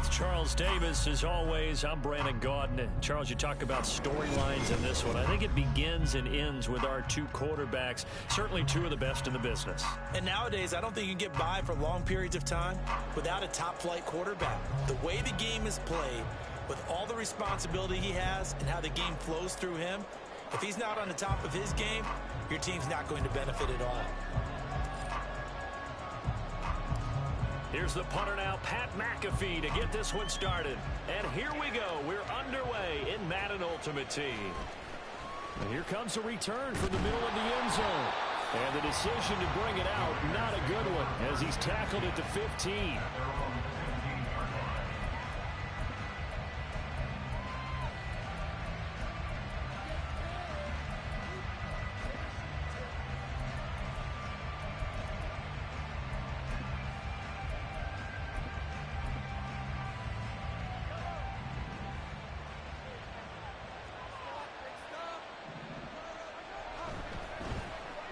with Charles Davis. As always, I'm Brandon Gaudin. Charles, you talk about storylines in this one. I think it begins and ends with our two quarterbacks, certainly two of the best in the business. And nowadays, I don't think you can get by for long periods of time without a top-flight quarterback. The way the game is played, with all the responsibility he has and how the game flows through him, if he's not on the top of his game, your team's not going to benefit at all. Here's the punter now, Pat McAfee, to get this one started. And here we go. We're underway in Madden Ultimate Team. And here comes a return from the middle of the end zone. And the decision to bring it out, not a good one, as he's tackled at the 15.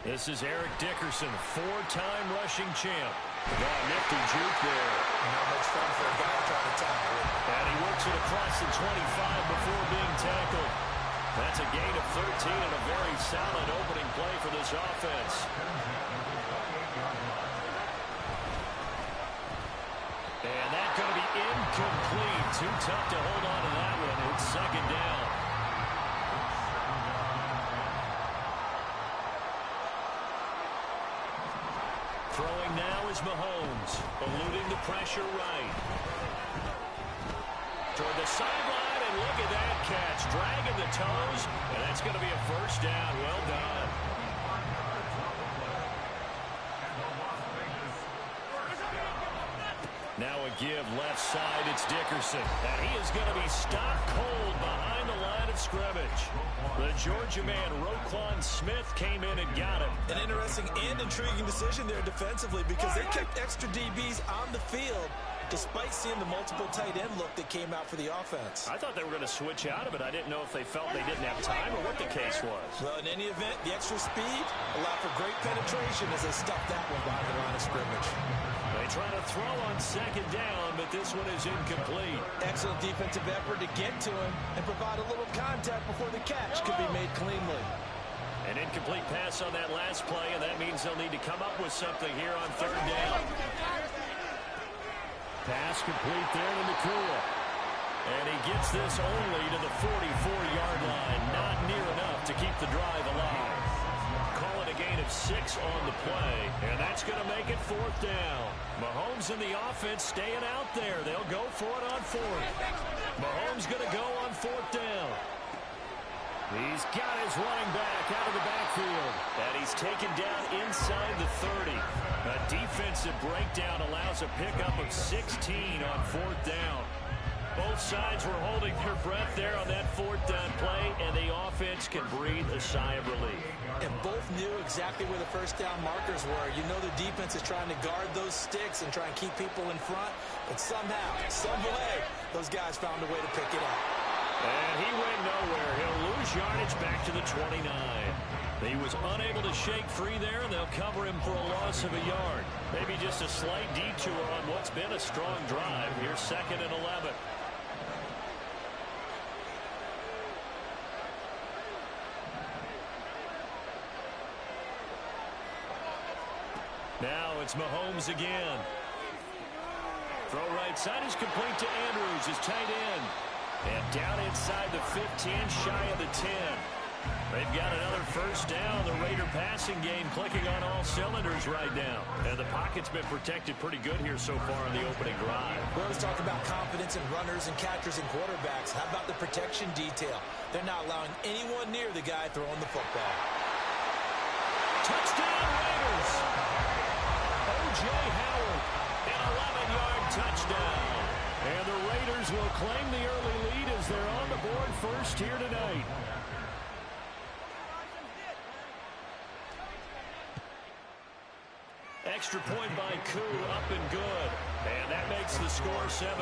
This is Eric Dickerson, four-time rushing champ. Got nifty juke there. Not much fun for a guy trying to tackle it. And he works it across the 25 before being tackled. That's a gain of 13 and a very solid opening play for this offense. And that's going to be incomplete. Too tough to hold on to that one. It's second down. Throwing now is Mahomes, eluding the pressure right. Toward the sideline, and look at that catch. Dragging the toes, and that's going to be a first down. Well done. Now a give left side, it's Dickerson. And he is going to be stopped cold behind the line of scrimmage. The Georgia man, Roquan Smith, came in and got him. An interesting and intriguing decision there defensively because they kept extra DBs on the field despite seeing the multiple tight end look that came out for the offense. I thought they were going to switch out of it. I didn't know if they felt they didn't have time or what the case was. Well, in any event, the extra speed allowed for great penetration as they stuffed that one behind the line of scrimmage. They try to throw on second down, but this one is incomplete. Excellent defensive effort to get to him and provide a little contact before the catch could be made cleanly. An incomplete pass on that last play, and that means they'll need to come up with something here on third down. Pass complete there to Nakua. And he gets this only to the 44-yard line. Not near enough to keep the drive alive. Call it a gain of 6 on the play, and that's going to make it fourth down. Mahomes and the offense staying out there. They'll go for it on fourth. Mahomes going to go on fourth down. He's got his running back out of the backfield, and he's taken down inside the 30. A defensive breakdown allows a pickup of 16 on fourth down. Both sides were holding their breath there on that fourth down play, and the offense can breathe a sigh of relief. And both knew exactly where the first down markers were. You know the defense is trying to guard those sticks and try and keep people in front, but somehow, some way, those guys found a way to pick it up. And he went nowhere. He'll lose yardage back to the 29. He was unable to shake free there, and they'll cover him for a loss of a yard. Maybe just a slight detour on what's been a strong drive. Here's second and 11. Now it's Mahomes again. Throw right side is complete to Andrews, his tight end. And down inside the 15, shy of the 10. They've got another first down. The Raider passing game clicking on all cylinders right now. And the pocket's been protected pretty good here so far in the opening drive. We always talk about confidence in runners and catchers and quarterbacks. How about the protection detail? They're not allowing anyone near the guy throwing the football. Touchdown Raiders! O.J. Howard, an 11-yard touchdown. And the Raiders will claim the early lead as they're on the board first here tonight. Extra point by Koo, up and good. And that makes the score 7-0.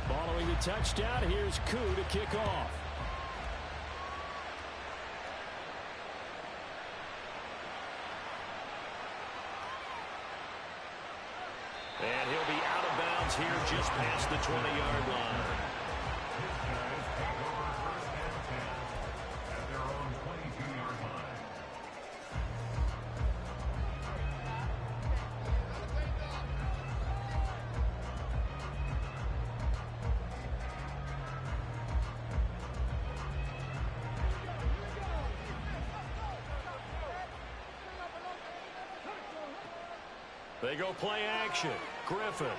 Following the touchdown, here's Koo to kick off. And he'll be out of bounds here just past the 20-yard line. They go play action. Griffin.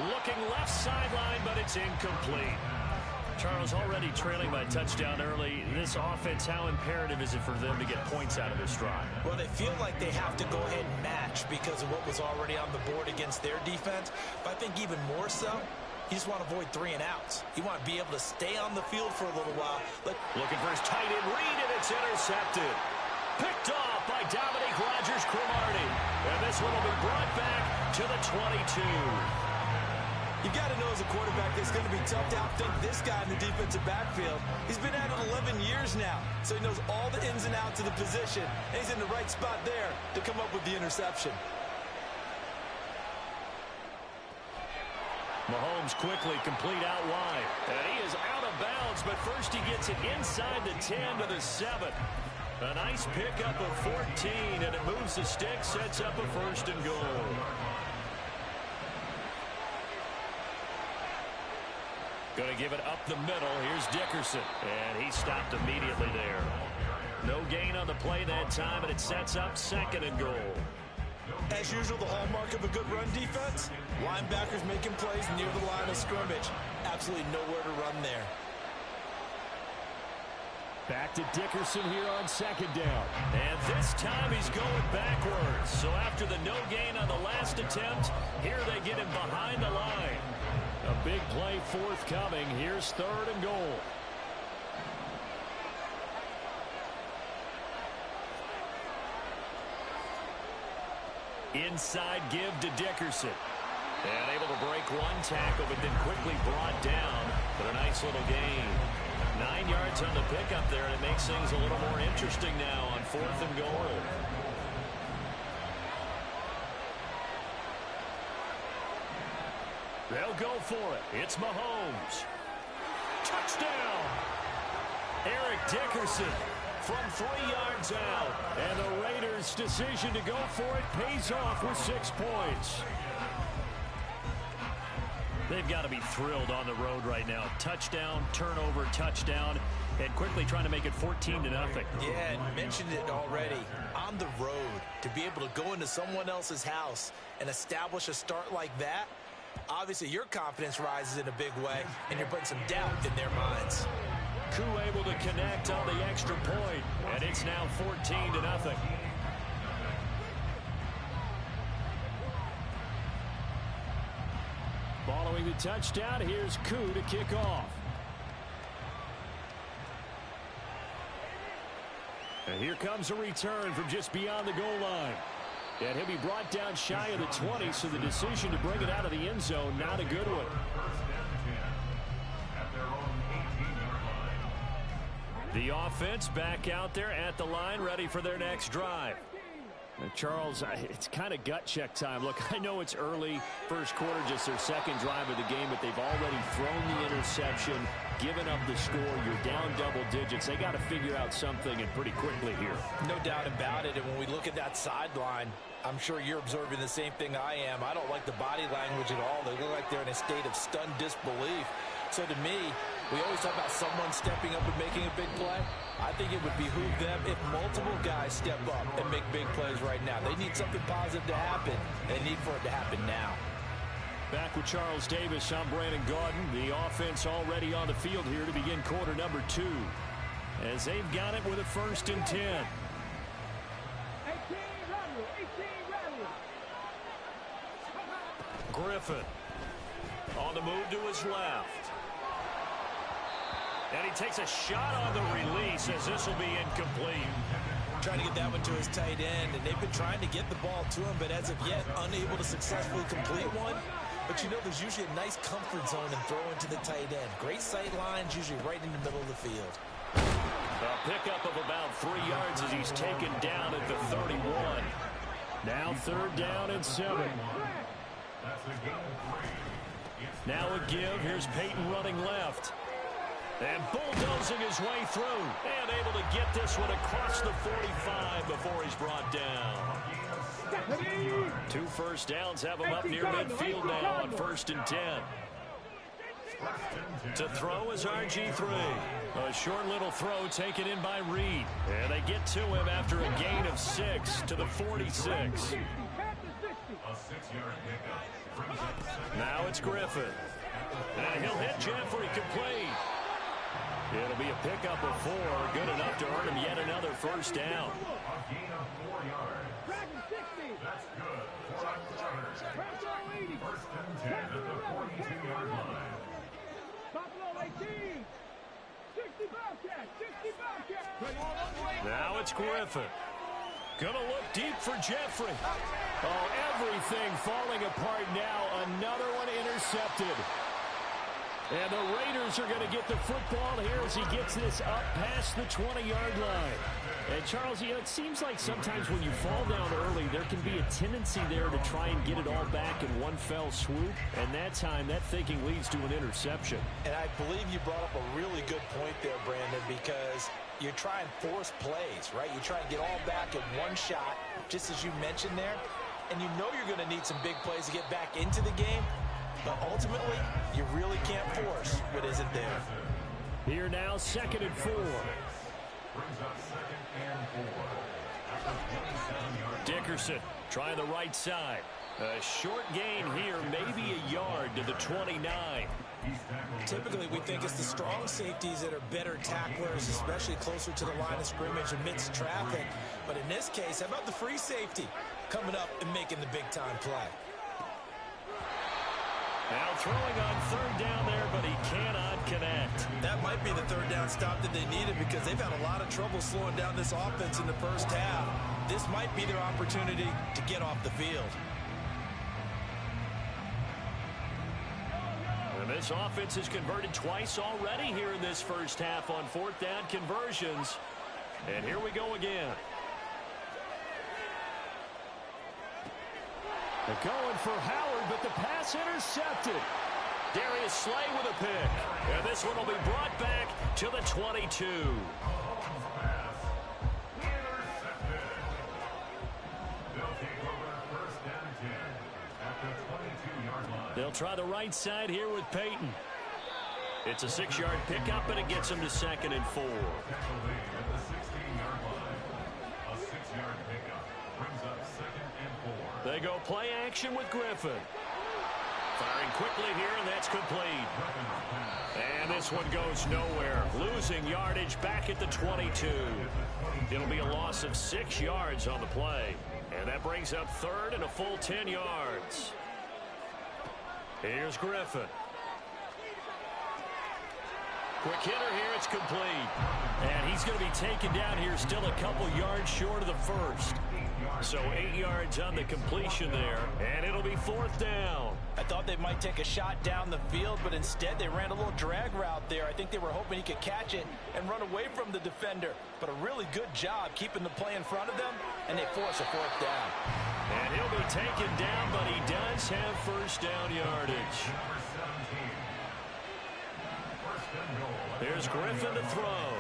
Looking left sideline, but it's incomplete. Charles, already trailing by touchdown early. This offense, how imperative is it for them to get points out of this drive? Well, they feel like they have to go ahead and match because of what was already on the board against their defense. But I think even more so, you just want to avoid 3 and outs. You want to be able to stay on the field for a little while. Looking for his tight end read, and it's intercepted. Picked off by Dominique Rodgers-Cromartie. And this one will be brought back to the 22. You've got to know as a quarterback it's going to be tough to outthink this guy in the defensive backfield. He's been at it 11 years now, so he knows all the ins and outs of the position. And he's in the right spot there to come up with the interception. Mahomes quickly complete out wide. And he is out of bounds, but first he gets it inside the 10 to the 7. A nice pickup of 14, and it moves the stick, sets up a 1st and goal. Going to give it up the middle. Here's Dickerson, and he stopped immediately there. No gain on the play that time, and it sets up 2nd and goal. As usual, the hallmark of a good run defense, linebackers making plays near the line of scrimmage. Absolutely nowhere to run there. Back to Dickerson here on 2nd down. And this time he's going backwards. So after the no gain on the last attempt, here they get him behind the line. A big play forthcoming. Here's 3rd and goal. Inside give to Dickerson. And able to break one tackle, but then quickly brought down for a nice little gain. 9 yards on the pickup there, and it makes things a little more interesting now on 4th and goal. They'll go for it. It's Mahomes. Touchdown! Eric Dickerson from 3 yards out. And the Raiders' decision to go for it pays off with 6 points. They've got to be thrilled on the road right now. Touchdown, turnover, touchdown, and quickly trying to make it 14-0. Yeah, and mentioned it already. On the road, to be able to go into someone else's house and establish a start like that, obviously your confidence rises in a big way, and you're putting some doubt in their minds. Koo able to connect on the extra point, and it's now 14-0. Following the touchdown, here's Koo to kick off. And here comes a return from just beyond the goal line. And he'll be brought down shy of the 20, so the decision to bring it out of the end zone, not a good one. The offense back out there at the line, ready for their next drive. Charles, it's kind of gut check time. Look, I know it's early, first quarter, just their 2nd drive of the game, but they've already thrown the interception, given up the score. You're down double digits. They got to figure out something, and pretty quickly here. No doubt about it, and when we look at that sideline, I'm sure you're observing the same thing I am. I don't like the body language at all. They look like they're in a state of stunned disbelief. So to me, we always talk about someone stepping up and making a big play. I think it would behoove them if multiple guys step up and make big plays right now. They need something positive to happen, and they need for it to happen now. Back with Charles Davis, I'm Brandon Gaudin. The offense already on the field here to begin quarter number 2. As they've got it with a 1st and 10. Griffin on the move to his left. And he takes a shot on the release as this will be incomplete. Trying to get that one to his tight end, and they've been trying to get the ball to him, but as of yet, unable to successfully complete one. But you know, there's usually a nice comfort zone in throwing to the tight end. Great sight lines, usually right in the middle of the field. A pickup of about 3 yards as he's taken down at the 31. Now 3rd down and 7. Now a give. Here's Peyton running left. And bulldozing his way through. And able to get this one across the 45 before he's brought down. 2 first downs have him up near midfield now on 1st and 10. To throw is RG3. A short little throw taken in by Reed. And they get to him after a gain of 6 to the 46. Now it's Griffin. And he'll hit Jeffrey complete. It'll be a pickup of 4. Good enough to earn him yet another first down. That's good. 4 on the runners. 1st and 10 at the 42-yard line. Now it's Griffin. Gonna look deep for Jeffrey. Oh, everything falling apart now. Another one intercepted. And the Raiders are going to get the football here as he gets this up past the 20-yard line. And, Charles, you know, it seems like sometimes when you fall down early, there can be a tendency there to try and get it all back in one fell swoop. And that time, that thinking leads to an interception. And I believe you brought up a really good point there, Brandon, because you try and force plays, right? You try and get all back in one shot, just as you mentioned there. And you know you're going to need some big plays to get back into the game. But ultimately, you really can't force what isn't there. Here now, 2nd and 4. Dickerson trying the right side. A short gain here, maybe a yard to the 29. Typically, we think it's the strong safeties that are better tacklers, especially closer to the line of scrimmage amidst traffic. But in this case, how about the free safety coming up and making the big-time play? Now throwing on 3rd down there, but he cannot connect. That might be the 3rd down stop that they needed because they've had a lot of trouble slowing down this offense in the first half. This might be their opportunity to get off the field. And this offense has converted twice already here in this first half on 4th down conversions. And here we go again. They're going for Howard, but the pass intercepted. Darius Slay with a pick. And this one will be brought back to the 22. They'll try the right side here with Peyton. It's a 6-yard pickup, and it gets him to 2nd and 4. They go play action with Griffin. Firing quickly here, and that's complete. And this one goes nowhere. Losing yardage back at the 22. It'll be a loss of 6 yards on the play. And that brings up 3rd and a full 10 yards. Here's Griffin. Quick hitter here, it's complete. And he's going to be taken down here still a couple yards short of the first. So 8 yards on the completion there, and it'll be 4th down. I thought they might take a shot down the field, but instead they ran a little drag route there. I think they were hoping he could catch it and run away from the defender. But a really good job keeping the play in front of them, and they force a 4th down. And he'll be taken down, but he does have first down yardage. Here's Griffin to throw.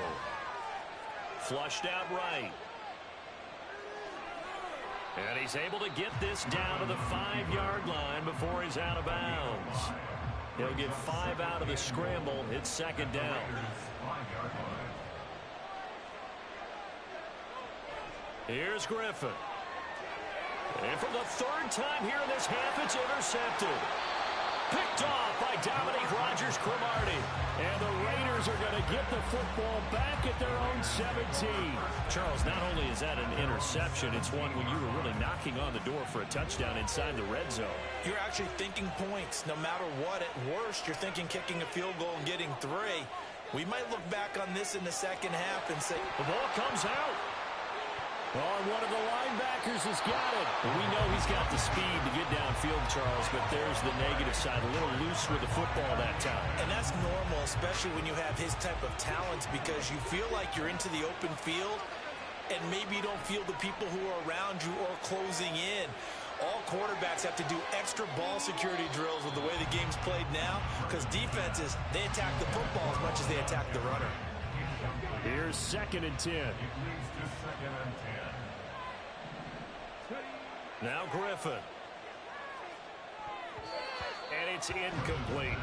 Flushed out right. And he's able to get this down to the 5-yard line before he's out of bounds. He'll get 5 out of the scramble. It's 2nd down. Here's Griffin. And for the 3rd time here in this half, it's intercepted. Picked off by Dominique Rodgers-Cromartie. And the Raiders are going to get the football back at their own 17. Charles, not only is that an interception, it's one when you were really knocking on the door for a touchdown inside the red zone. You're actually thinking points. No matter what, at worst, you're thinking kicking a field goal and getting 3. We might look back on this in the second half and say, the ball comes out. Oh, and one of the linebackers has got it. And we know he's got the speed to get downfield, Charles, but there's the negative side. A little loose with the football that time. And that's normal, especially when you have his type of talents, because you feel like you're into the open field, and maybe you don't feel the people who are around you or closing in. All quarterbacks have to do extra ball security drills with the way the game's played now, because defenses, they attack the football as much as they attack the runner. Here's 2nd and 10. Now Griffin. And it's incomplete.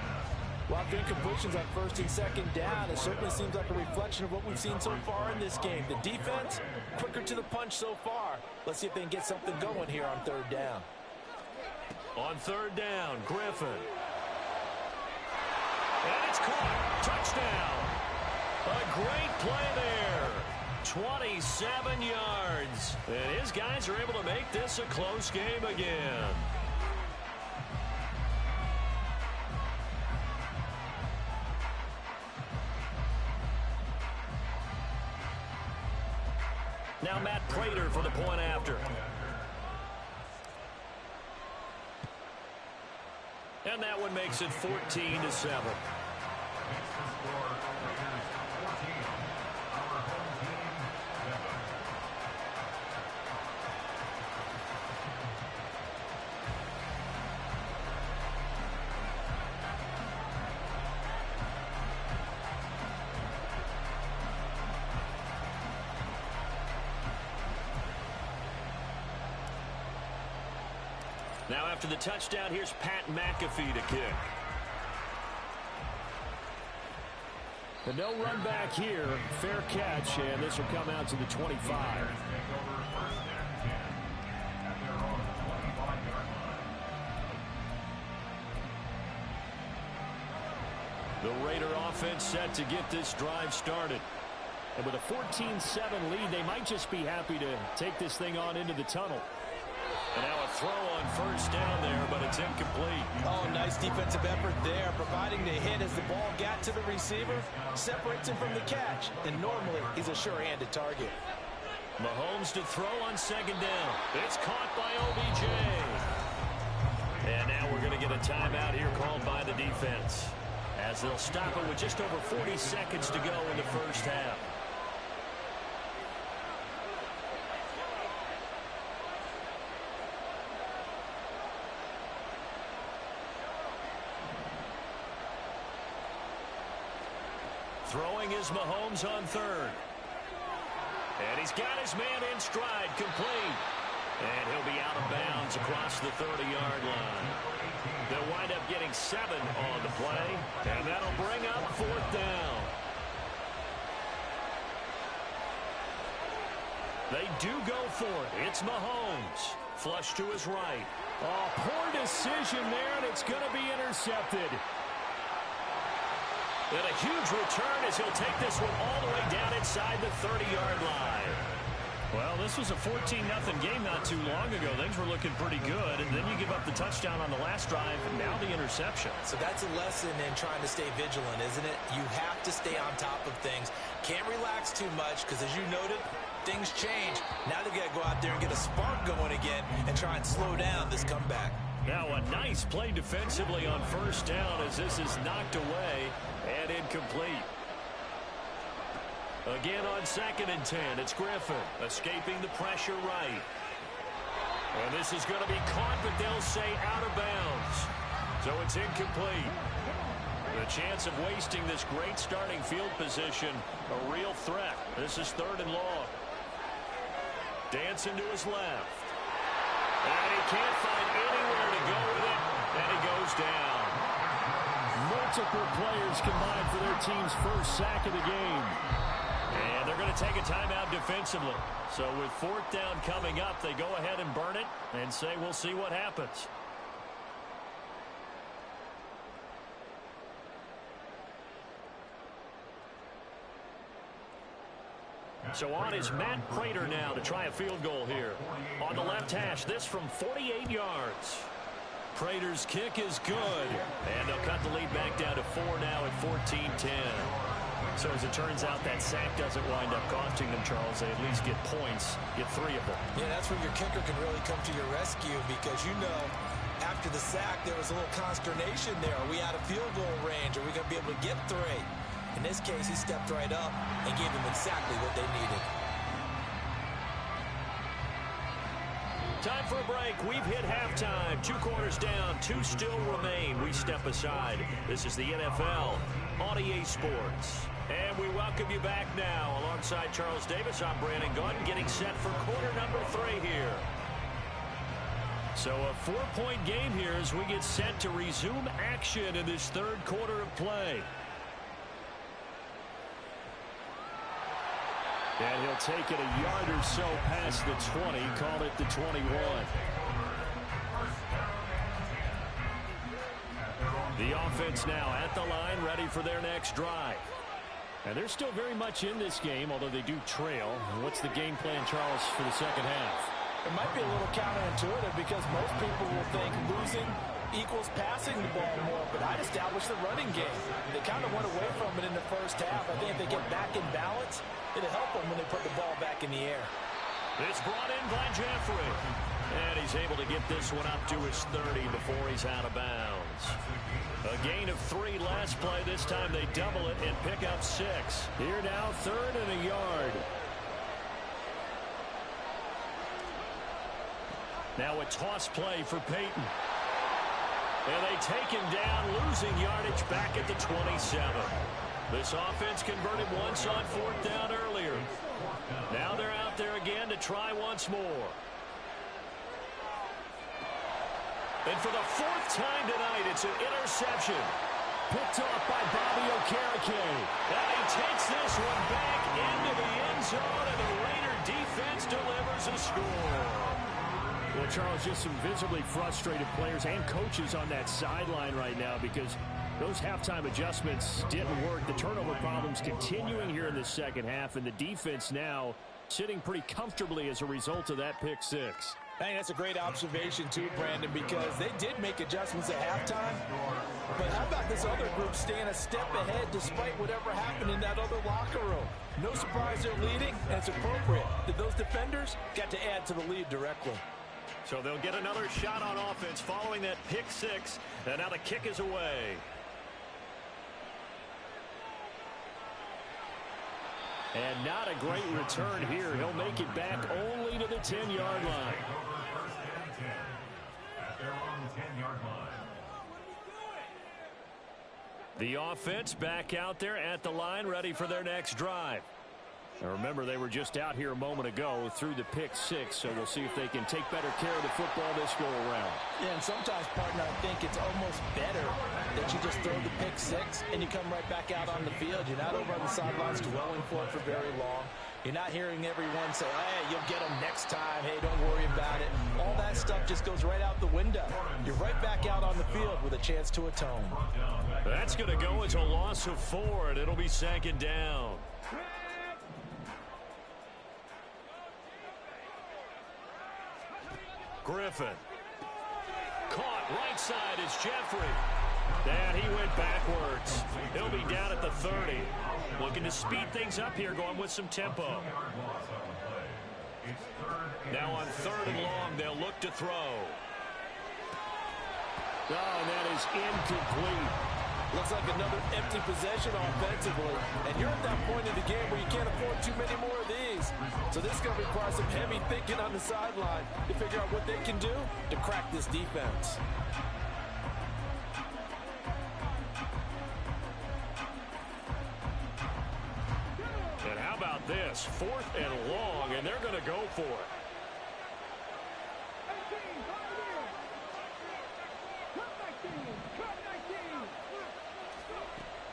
Well, the incompletions on 1st and 2nd down, it certainly seems like a reflection of what we've seen so far in this game. The defense, quicker to the punch so far. Let's see if they can get something going here on 3rd down. On 3rd down, Griffin. And it's caught. Touchdown. A great play there. 27 yards. And his guys are able to make this a close game again. Now Matt Prater for the point after. And that one makes it 14-7. Now after the touchdown, here's Pat McAfee to kick. And no run back here. Fair catch, and this will come out to the 25. The Raider offense set to get this drive started. And with a 14-7 lead, they might just be happy to take this thing on into the tunnel. And now a throw on 1st down there, but it's incomplete. Oh, nice defensive effort there, providing the hit as the ball got to the receiver, separates him from the catch, and normally he's a sure-handed target. Mahomes to throw on 2nd down. It's caught by OBJ. And now we're going to get a timeout here called by the defense, as they'll stop it with just over 40 seconds to go in the 1st half. Throwing is Mahomes on 3rd. And he's got his man in stride, complete. And he'll be out of bounds across the 30-yard line. They'll wind up getting 7 on the play, and that'll bring up 4th down. They do go for it. It's Mahomes. Flush to his right. Oh, poor decision there, and it's going to be intercepted. And a huge return as he'll take this one all the way down inside the 30-yard line. Well, this was a 14-0 game not too long ago. Things were looking pretty good, and then you give up the touchdown on the last drive, and now the interception. So that's a lesson in trying to stay vigilant, isn't it? You have to stay on top of things. Can't relax too much, because as you noted, things change. Now they've got to go out there and get a spark going again and try and slow down this comeback. Now a nice play defensively on 1st down as this is knocked away and incomplete. Again on 2nd and 10, it's Griffin escaping the pressure right. And this is going to be caught, but they'll say out of bounds. So it's incomplete. The chance of wasting this great starting field position, a real threat. This is 3rd and long. Dancing to his left. And he can't find anywhere to go with it, and he goes down. Multiple players combined for their team's 1st sack of the game. And they're going to take a timeout defensively. So with 4th down coming up, they go ahead and burn it and say we'll see what happens. So on is Matt Prater now to try a field goal here. On the left hash, this from 48 yards. Prater's kick is good. And they'll cut the lead back down to 4 now at 14-10. So as it turns out, that sack doesn't wind up costing them, Charles. They at least get points, get 3 of them. Yeah, that's where your kicker can really come to your rescue, because you know after the sack there was a little consternation there. Are we out of field goal range? Are we going to be able to get 3? In this case, he stepped right up and gave them exactly what they needed. Time for a break. We've hit halftime. 2 quarters down. 2 still remain. We step aside. This is the NFL on EA Sports. And we welcome you back now. Alongside Charles Davis, I'm Brandon Gaudin, getting set for quarter number 3 here. So a 4-point game here as we get set to resume action in this 3rd quarter of play. And he'll take it a yard or so past the 20, call it the 21. The offense now at the line, ready for their next drive. And they're still very much in this game, although they do trail. What's the game plan, Charles, for the second half? It might be a little counterintuitive because most people will think losing equals passing the ball more, but I'd establish the running game. They kind of went away from it in the first half. I think if they get back in balance, it'll help them when they put the ball back in the air. It's brought in by Jeffrey. And he's able to get this one up to his 30 before he's out of bounds. A gain of 3 last play. This time they double it and pick up 6. Here now, 3rd and a yard. Now a toss play for Peyton. And they take him down, losing yardage back at the 27. This offense converted once on 4th down earlier. Now they're out there again to try once more. And for the 4th time tonight, it's an interception. Picked off by Bobby Okereke. And he takes this one back into the end zone, and the Raider defense delivers a score. Well, Charles, just some visibly frustrated players and coaches on that sideline right now because those halftime adjustments didn't work. The turnover problems continuing here in the second half, and the defense now sitting pretty comfortably as a result of that pick 6. Hey, that's a great observation too, Brandon, because they did make adjustments at halftime. But how about this other group staying a step ahead despite whatever happened in that other locker room? No surprise they're leading, and it's appropriate. Those defenders got to add to the lead directly. So they'll get another shot on offense following that pick 6, and now the kick is away. And not a great return here. He'll make it back only to the 10-yard line. The offense back out there at the line, ready for their next drive. Now remember, they were just out here a moment ago through the pick 6, so we'll see if they can take better care of the football this go around. Yeah, and sometimes, partner, I think it's almost better that you just throw the pick 6 and you come right back out on the field. You're not over on the sidelines dwelling for it for very long. You're not hearing everyone say, hey, you'll get them next time. Hey, don't worry about it. All that stuff just goes right out the window. You're right back out on the field with a chance to atone. That's going to go as a loss of 4, and it'll be 2nd down. Griffin. Caught right side is Jeffrey. And he went backwards. He'll be down at the 30. Looking to speed things up here, going with some tempo. Now on 3rd and long, they'll look to throw. Oh, and that is incomplete. Looks like another empty possession offensively. And you're at that point in the game where you can't afford too many more of these. So this is going to require some heavy thinking on the sideline to figure out what they can do to crack this defense. And how about this? 4th and long, and they're going to go for it.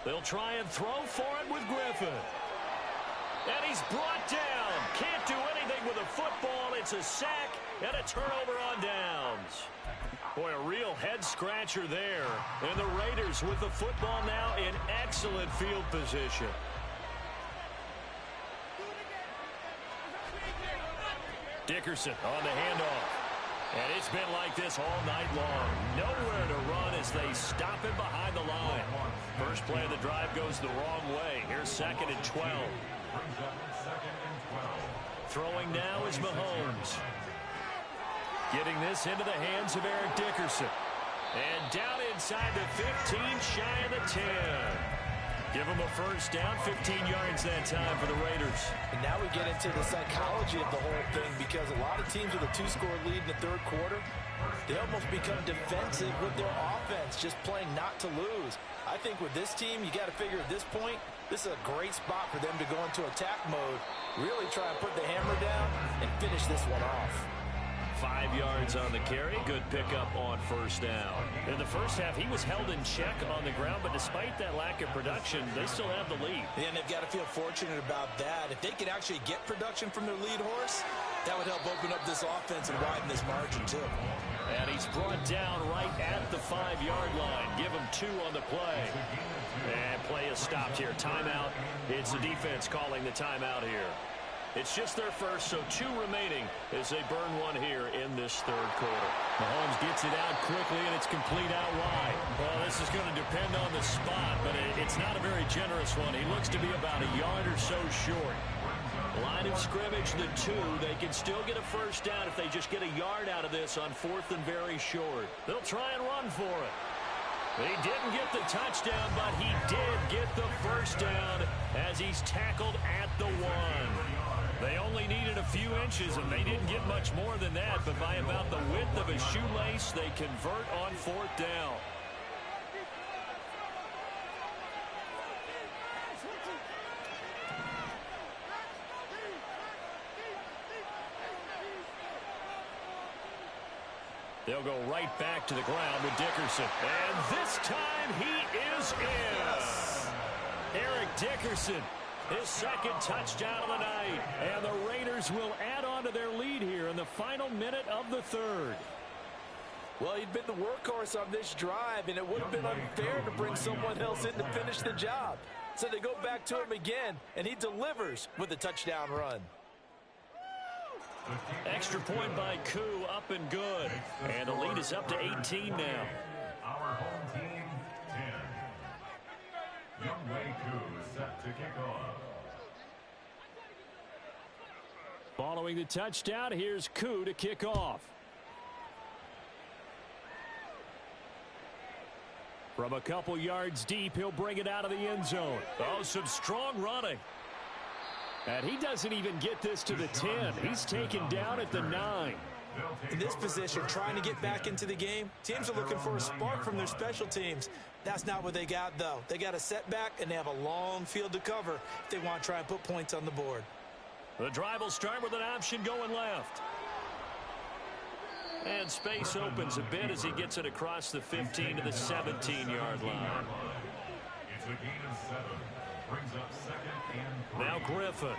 They'll try and throw for it with Griffin. And he's brought down. Can't do anything with a football. It's a sack and a turnover on downs. Boy, a real head-scratcher there. And the Raiders with the football now in excellent field position. Dickerson on the handoff. And it's been like this all night long. Nowhere to run as they stop him behind the line. First play of the drive goes the wrong way. Here's 2nd and 12. Throwing now is Mahomes. Getting this into the hands of Eric Dickerson. And down inside the 15, shy of the 10. Give them a first down, 15 yards that time for the Raiders. And now we get into the psychology of the whole thing, because a lot of teams with a 2-score lead in the third quarter, they almost become defensive with their offense, just playing not to lose. I think with this team, you got to figure at this point, this is a great spot for them to go into attack mode, really try and put the hammer down and finish this one off. 5 yards on the carry. Good pickup on first down. In the first half, he was held in check on the ground, but despite that lack of production, they still have the lead. And they've got to feel fortunate about that. If they could actually get production from their lead horse, that would help open up this offense and widen this margin too. And he's brought down right at the 5-yard line. Give him 2 on the play. And play is stopped here. Timeout. It's the defense calling the timeout here. It's just their first, so 2 remaining as they burn one here in this third quarter. Mahomes gets it out quickly, and it's complete out wide. Well, this is going to depend on the spot, but it's not a very generous one. He looks to be about a yard or so short. Line of scrimmage, the 2. They can still get a first down if they just get a yard out of this on 4th and very short. They'll try and run for it. He didn't get the touchdown, but he did get the first down as he's tackled at the 1. They only needed a few inches, and they didn't get much more than that, but by about the width of a shoelace, they convert on 4th down. They'll go right back to the ground with Dickerson. And this time he is in. Eric Dickerson, his second touchdown of the night. And the Raiders will add on to their lead here in the final minute of the third. Well, he'd been the workhorse on this drive, and it would have been unfair to bring someone else in to finish the job. So they go back to him again, and he delivers with a touchdown run. Extra point by Koo, up and good. And the lead is up to 18 now. Our home team, 10. Youngway Koo set to kick off. Following the touchdown, here's Koo to kick off. From a couple yards deep, he'll bring it out of the end zone. Oh, some strong running. And he doesn't even get this to the 10. He's taken down at the 9. In this position, trying to get back into the game, teams are looking for a spark from their special teams. That's not what they got, though. They got a setback, and they have a long field to cover if they want to try and put points on the board. The drive will start with an option going left. And space opens a bit as he gets it across the 15 to the 17-yard line. It's a gain of 7. Brings up 2nd and 3. Now Griffin.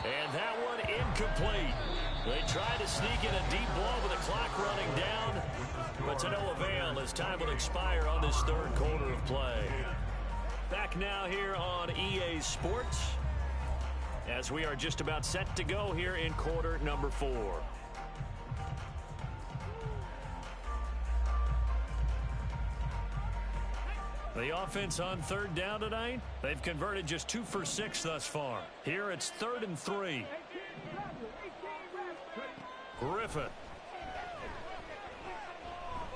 And that one incomplete. They try to sneak in a deep ball with the clock running down, but to no avail as time will expire on this third quarter of play. Back now here on EA Sports as we are just about set to go here in quarter number 4. The offense on 3rd down tonight, they've converted just 2 for 6 thus far. Here it's 3rd and 3. Griffin.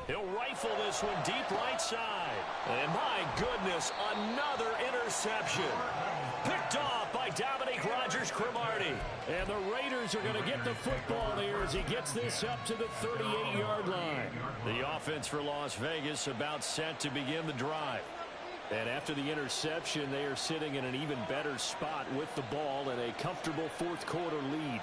He'll rifle this one deep right side. And my goodness, another interception. Picked off by Dominique Rodgers-Cromartie. And the Raiders are going to get the football here as he gets this up to the 38-yard line. The offense for Las Vegas about set to begin the drive. And after the interception, they are sitting in an even better spot with the ball and a comfortable 4th quarter lead.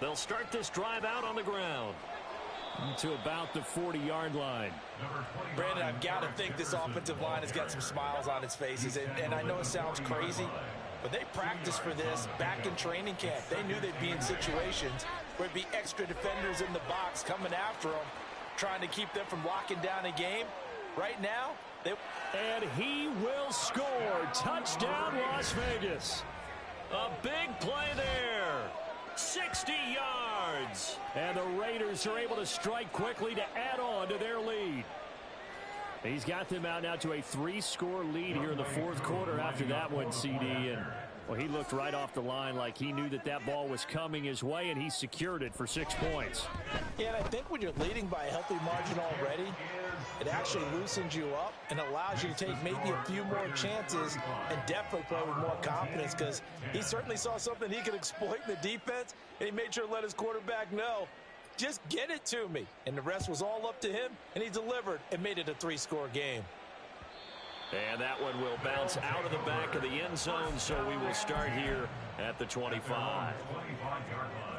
They'll start this drive out on the ground to about the 40-yard line. Brandon, I've got to think this offensive line has got some smiles on its faces. And I know it sounds crazy, but they practiced for this back in training camp. They knew they'd be in situations where it'd be extra defenders in the box coming after them, trying to keep them from locking down a game. Right now, and he will score. Touchdown, Las Vegas. A big play there. 60 yards. And the Raiders are able to strike quickly to add on to their lead. He's got them out now to a 3-score lead here in the fourth quarter after that one, CD. And, well, he looked right off the line like he knew that that ball was coming his way, and he secured it for 6 points. Yeah, and I think when you're leading by a healthy margin already, it actually loosens you up and allows you to take maybe a few more chances and definitely play with more confidence, because he certainly saw something he could exploit in the defense, and he made sure to let his quarterback know, just get it to me. And the rest was all up to him, and he delivered and made it a 3-score game. And that one will bounce out of the back of the end zone, so we will start here at the 25. 25-yard line.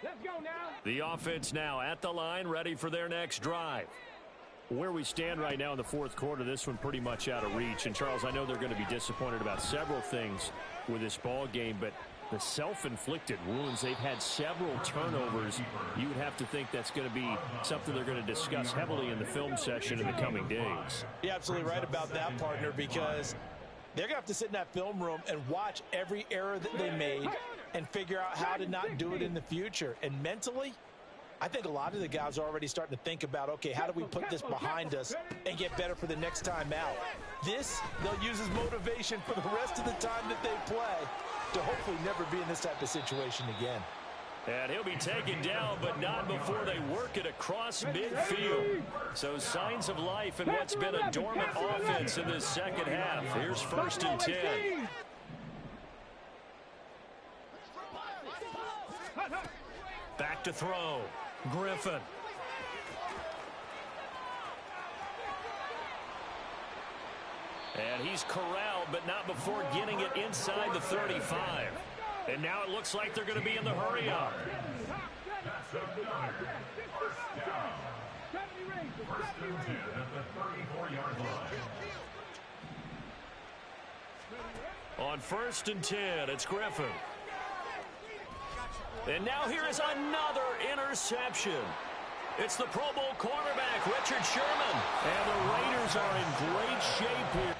Let's go now. The offense now at the line, ready for their next drive. Where we stand right now in the fourth quarter, this one pretty much out of reach. And, Charles, I know they're going to be disappointed about several things with this ball game, but the self-inflicted wounds, they've had several turnovers. You would have to think that's going to be something they're going to discuss heavily in the film session in the coming days. You're absolutely right about that, partner, because they're going to have to sit in that film room and watch every error that they made and figure out how to not do it in the future. And mentally, I think a lot of the guys are already starting to think about, okay, how do we put this behind us and get better for the next time out? This, they'll use as motivation for the rest of the time that they play to hopefully never be in this type of situation again. And he'll be taken down, but not before they work it across midfield. So signs of life in what's been a dormant offense in this second half. Here's 1st and 10. Back to throw. Griffin. And he's corralled, but not before getting it inside the 35. And now it looks like they're going to be in the hurry-up. That's another first down. First and 10 at the 34-yard line. On 1st and 10, it's Griffin. And now here is another interception. It's the Pro Bowl cornerback, Richard Sherman. And the Raiders are in great shape here.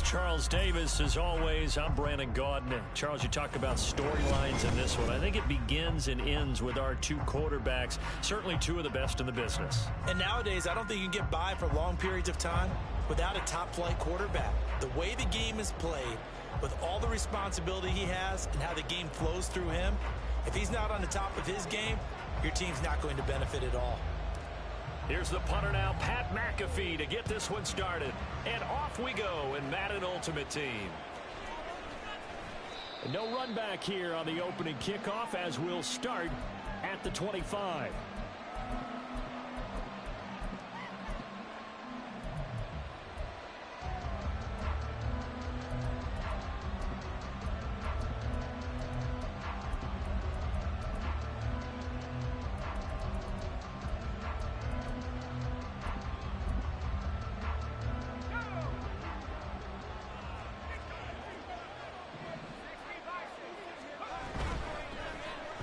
Charles Davis, as always, I'm Brandon Gaudin. Charles, you talked about storylines in this one. I think it begins and ends with our two quarterbacks, certainly two of the best in the business. And nowadays, I don't think you can get by for long periods of time without a top-flight quarterback. The way the game is played, with all the responsibility he has and how the game flows through him, if he's not on the top of his game, your team's not going to benefit at all. Here's the punter now, Pat McAfee, to get this one started. And off we go in Madden Ultimate Team. And no run back here on the opening kickoff as we'll start at the 25.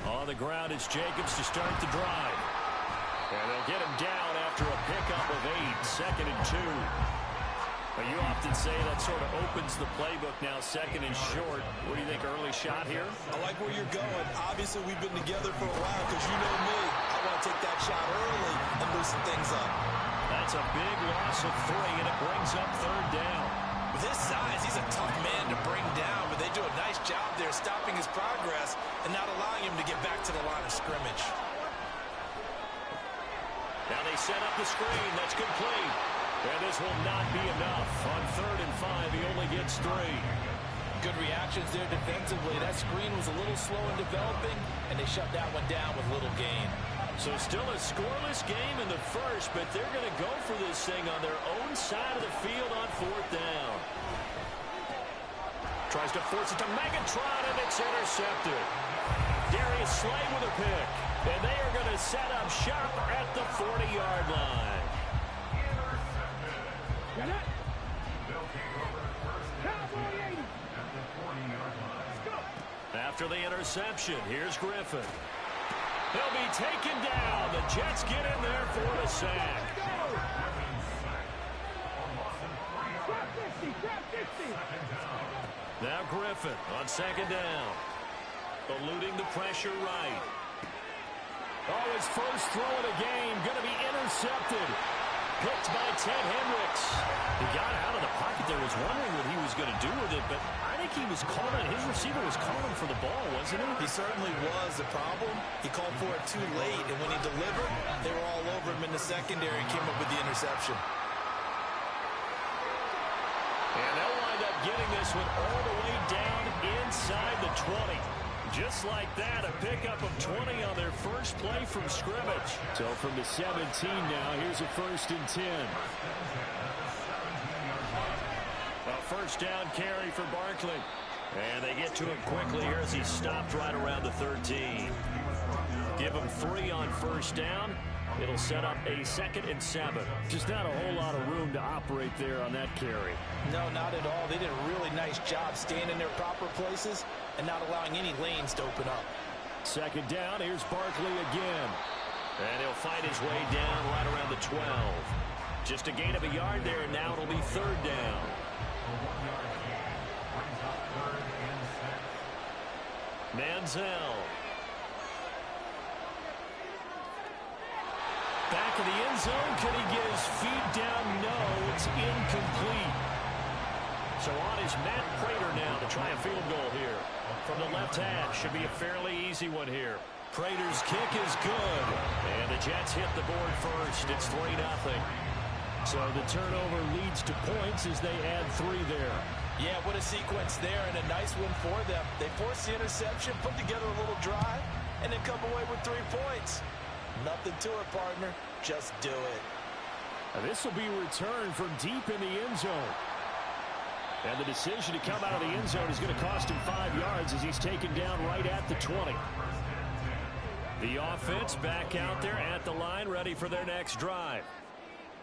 On the ground is Jacobs to start the drive. And they'll get him down after a pickup of 8, 2nd and 2. But you often say that sort of opens the playbook now, 2nd and short. What do you think, early shot here? I like where you're going. Obviously, we've been together for a while because you know me. I want to take that shot early and loosen things up. That's a big loss of 3, and it brings up 3rd down. With his size, he's a tough man to bring down, but they do a nice job there stopping his progress and not allowing him to get back to the line of scrimmage. Now they set up the screen. That's complete. And this will not be enough. On 3rd and 5, he only gets 3. Good reactions there defensively. That screen was a little slow in developing, and they shut that one down with little gain. So still a scoreless game in the first, but they're going to go for this thing on their own side of the field on 4th down. Tries to force it to Megatron, and it's intercepted. Darius Slay with a pick. And they are going to set up shop at the 40-yard line. After the interception, here's Griffin. He'll be taken down. The Jets get in there for a sack. Now Griffin on 2nd down. Eluding the pressure right. Oh, his first throw of the game going to be intercepted. Picked by Ted Hendricks. He got out of the pocket there, was wondering what he was going to do with it, but I think he was calling, his receiver was calling for the ball, wasn't he? He certainly was. The problem, he called for it too late, and when he delivered, they were all over him in the secondary and came up with the interception. And they'll wind up getting this one all the way down inside the 20. Just like that, a pickup of 20 on their first play from scrimmage. So from the 17 now, here's a 1st and 10. A 1st down carry for Barkley. And they get to him quickly here as he stopped right around the 13. Give him 3 on 1st down. It'll set up a 2nd and 7. Just not a whole lot of room to operate there on that carry. No, not at all. They did a really nice job staying in their proper places and not allowing any lanes to open up. 2nd down, here's Barkley again. And he'll find his way down right around the 12. Just a gain of a yard there, and now it'll be 3rd down. Manziel. Back of the end zone. Can he get his feet down? No, it's incomplete. So on is Matt Prater now to try a field goal here. From the left hash, should be a fairly easy one here. Prater's kick is good. And the Jets hit the board first. It's 3-0. So the turnover leads to points as they add 3 there. Yeah, what a sequence there, and a nice one for them. They forced the interception, put together a little drive, and then come away with 3 points. Nothing to it, partner. Just do it. This will be returned from deep in the end zone. And the decision to come out of the end zone is going to cost him 5 yards as he's taken down right at the 20. The offense back out there at the line, ready for their next drive.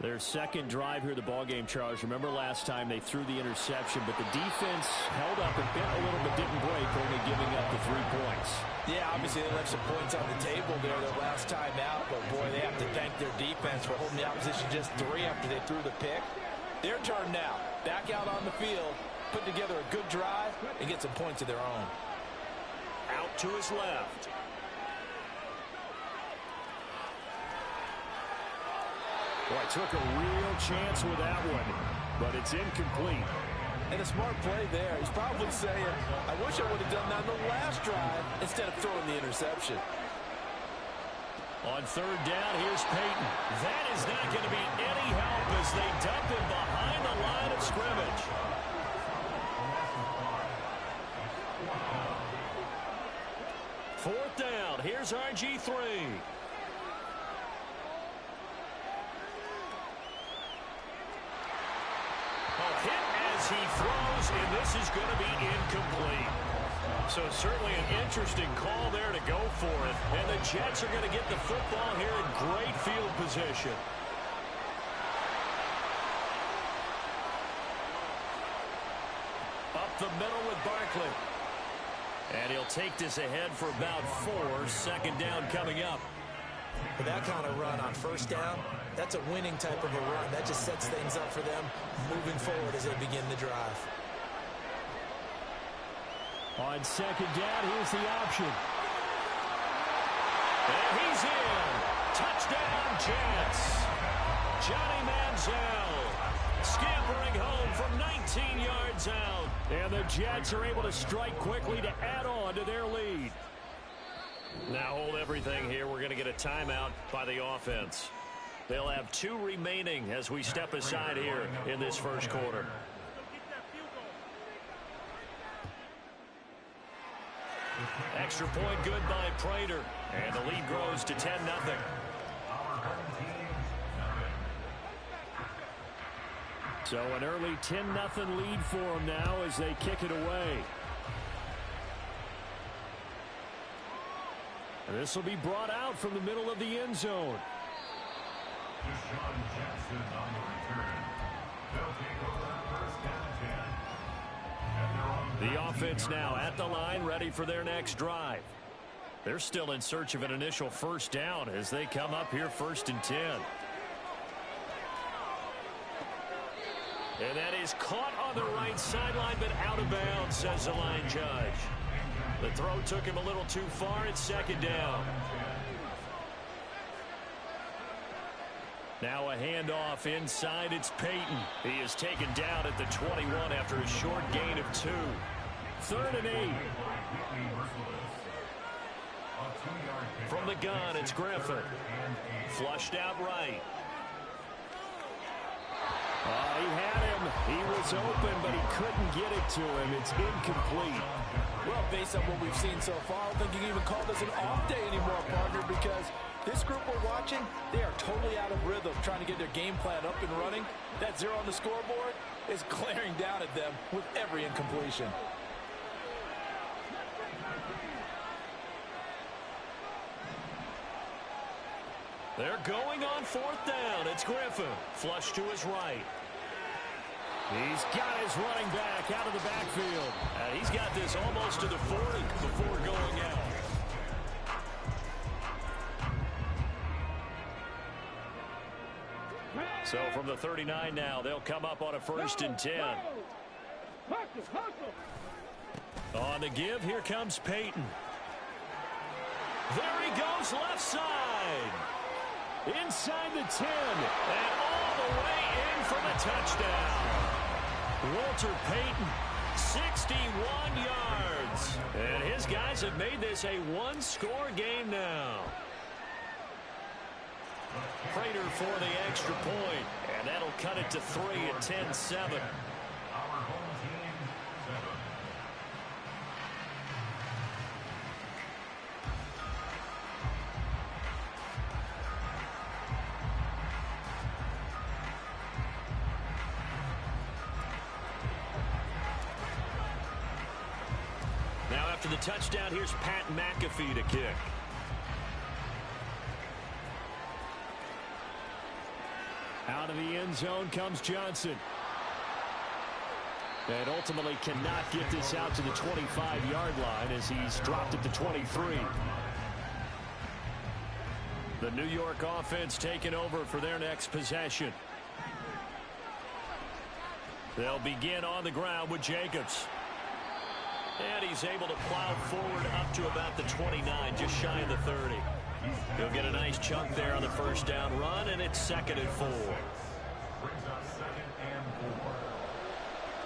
Their 2nd drive here of the ballgame, Charles. Remember last time they threw the interception, but the defense held up and bit a little but didn't break, only giving up the 3 points. Yeah, obviously they left some points on the table there their last time out, but boy, they have to thank their defense for holding the opposition just 3 after they threw the pick. Their turn now. Back out on the field, put together a good drive and get some points of their own. Out to his left. Boy, took a real chance with that one, but it's incomplete. And a smart play there. He's probably saying, I wish I would have done that on the last drive instead of throwing the interception. On third down, here's Peyton. That is not going to be any help as they dump him behind the line of scrimmage. Fourth down, here's RG3. Hit as he throws, and this is going to be incomplete. So certainly an interesting call there to go for it. And the Jets are going to get the football here in great field position. Up the middle with Barkley. And he'll take this ahead for about 4. Second down coming up. For that kind of run on first down, that's a winning type of a run. That just sets things up for them moving forward as they begin the drive. On second down, here's the option. And he's in. Touchdown, Jets. Johnny Manziel scampering home from 19 yards out. And the Jets are able to strike quickly to add on to their lead. Now hold everything here. We're going to get a timeout by the offense. They'll have 2 remaining as we step aside here in this first quarter. Extra point good by Prater. And the lead grows to 10-0. So an early 10-0 lead for them now as they kick it away. And this will be brought out from the middle of the end zone. Deshaun Jackson on the return. They'll take over first down 10. And they're on the offense now at the line, ready for their next drive. They're still in search of an initial first down as they come up here 1st and 10. And that is caught on the right sideline, but out of bounds, says the line judge. The throw took him a little too far. It's second down. Now a handoff inside. It's Peyton. He is taken down at the 21 after a short gain of 2. 3rd and 8. From the gun, it's Griffin. Flushed out right. He had him. He was open, but he couldn't get it to him. It's incomplete. Well, based on what we've seen so far, I don't think you can even call this an off day anymore, partner, because this group we're watching, they are totally out of rhythm trying to get their game plan up and running. That 0 on the scoreboard is glaring down at them with every incompletion. They're going on 4th down. It's Griffin. Flush to his right. He's got his running back out of the backfield. He's got this almost to the 40 before going out. So from the 39 now, they'll come up on a 1st and 10. On the give, here comes Peyton. There he goes, left side. Inside the 10. And all the way in for the touchdown. Walter Payton, 61 yards. And his guys have made this a 1-score game now. Prater for the extra point. And that'll cut it to 3 at 10-7. Now after the touchdown, here's Pat McAfee to kick. Out of the end zone comes Johnson. And ultimately cannot get this out to the 25-yard line as he's dropped at the 23. The New York offense taking over for their next possession. They'll begin on the ground with Jacobs. And he's able to plow forward up to about the 29, just shy of the 30. He'll get a nice chunk there on the first down run, and it's 2nd and 4. Brings up 2nd and 4.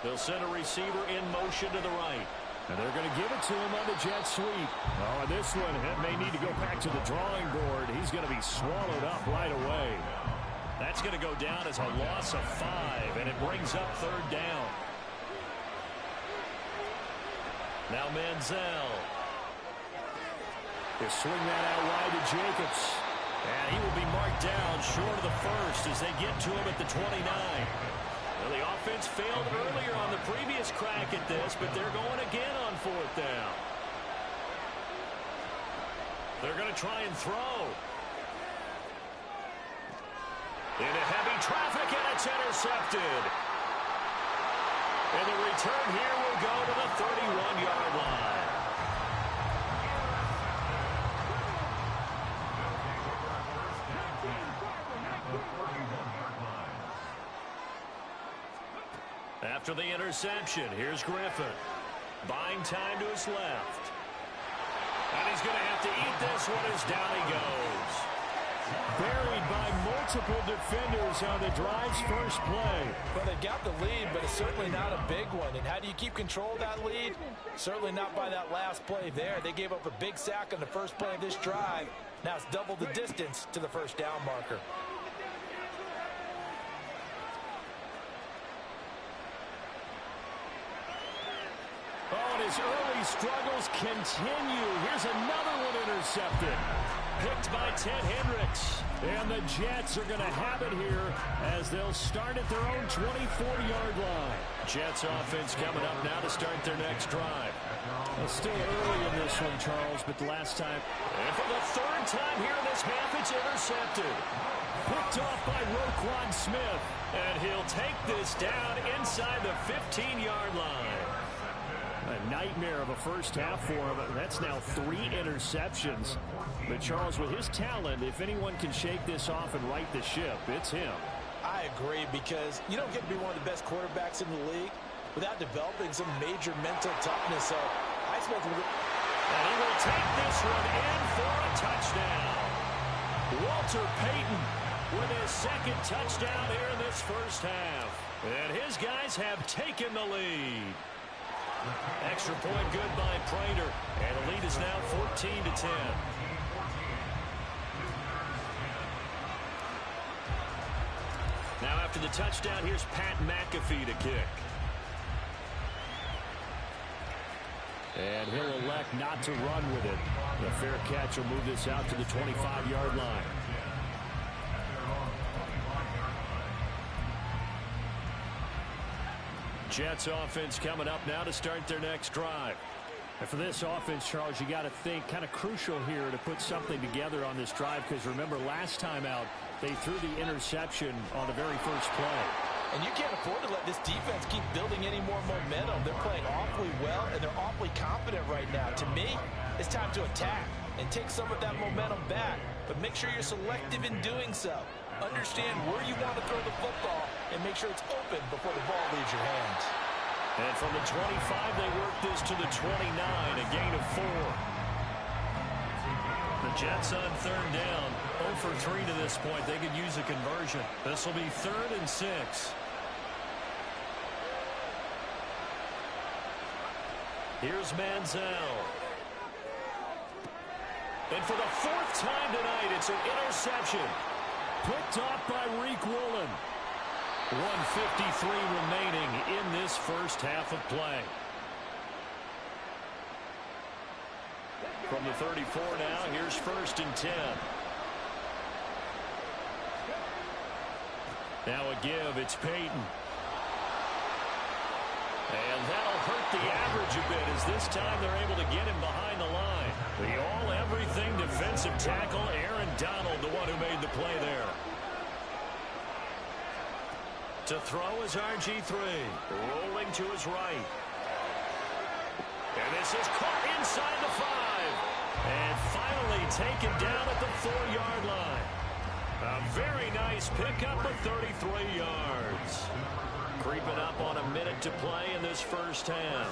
They'll send a receiver in motion to the right. And they're going to give it to him on the jet sweep. Oh, and this one may need to go back to the drawing board. He's going to be swallowed up right away. That's going to go down as a loss of 5, and it brings up 3rd down. Now Manziel. They swing that out wide to Jacobs. And he will be marked down short of the first as they get to him at the 29. Well, the offense failed earlier on the previous crack at this, but they're going again on 4th down. They're going to try and throw. Into heavy traffic, and it's intercepted. And the return here will go to the 31-yard line. After the interception, here's Griffin. Buying time to his left. And he's going to have to eat this one as down he goes. Buried by multiple defenders on the drive's first play. Well, they got the lead, but it's certainly not a big one. And how do you keep control of that lead? Certainly not by that last play there. They gave up a big sack on the first play of this drive. Now it's double the distance to the first down marker. Oh, and his early struggles continue. Here's another one intercepted. Picked by Ted Hendricks. And the Jets are going to have it here as they'll start at their own 24-yard line. Jets offense coming up now to start their next drive. Well, still early in this one, Charles, but the last time. And for the 3rd time here in this half, it's intercepted. Picked off by Roquan Smith. And he'll take this down inside the 15-yard line. A nightmare of a first half for him. That's now 3 interceptions. But Charles, with his talent, if anyone can shake this off and right the ship, it's him. I agree, because you don't get to be one of the best quarterbacks in the league without developing some major mental toughness. So I expect him to... And he will take this one in for a touchdown. Walter Payton with his 2nd touchdown here in this first half. And his guys have taken the lead. Extra point good by Prater. And the lead is now 14-10. Now after the touchdown, here's Pat McAfee to kick. And he'll elect not to run with it. The fair catch will move this out to the 25-yard line. Jets offense coming up now to start their next drive. And for this offense, Charles, you got to think kind of crucial here to put something together on this drive, because remember last time out they threw the interception on the very first play. And you can't afford to let this defense keep building any more momentum. They're playing awfully well, and they're awfully confident right now. To me, it's time to attack and take some of that momentum back, but make sure you're selective in doing so. Understand where you want to throw the football and make sure it's open before the ball leaves your hands. And from the 25, they work this to the 29, a gain of 4. The Jets on 3rd down, 0 for 3 to this point. They could use a conversion. This will be 3rd and 6. Here's Manziel. And for the 4th time tonight, it's an interception. Picked off by Reek Woolen. 1:53 remaining in this first half of play. From the 34 now, here's 1st and 10. Now a give, it's Payton. And that'll hurt the average a bit, as this time they're able to get him behind the line. The all-everything defensive tackle, Aaron Donald, the one who made the play there. To throw is RG3, rolling to his right. And this is caught inside the 5. And finally taken down at the 4-yard line. A very nice pickup of 33 yards. Creeping up on a minute to play in this first half.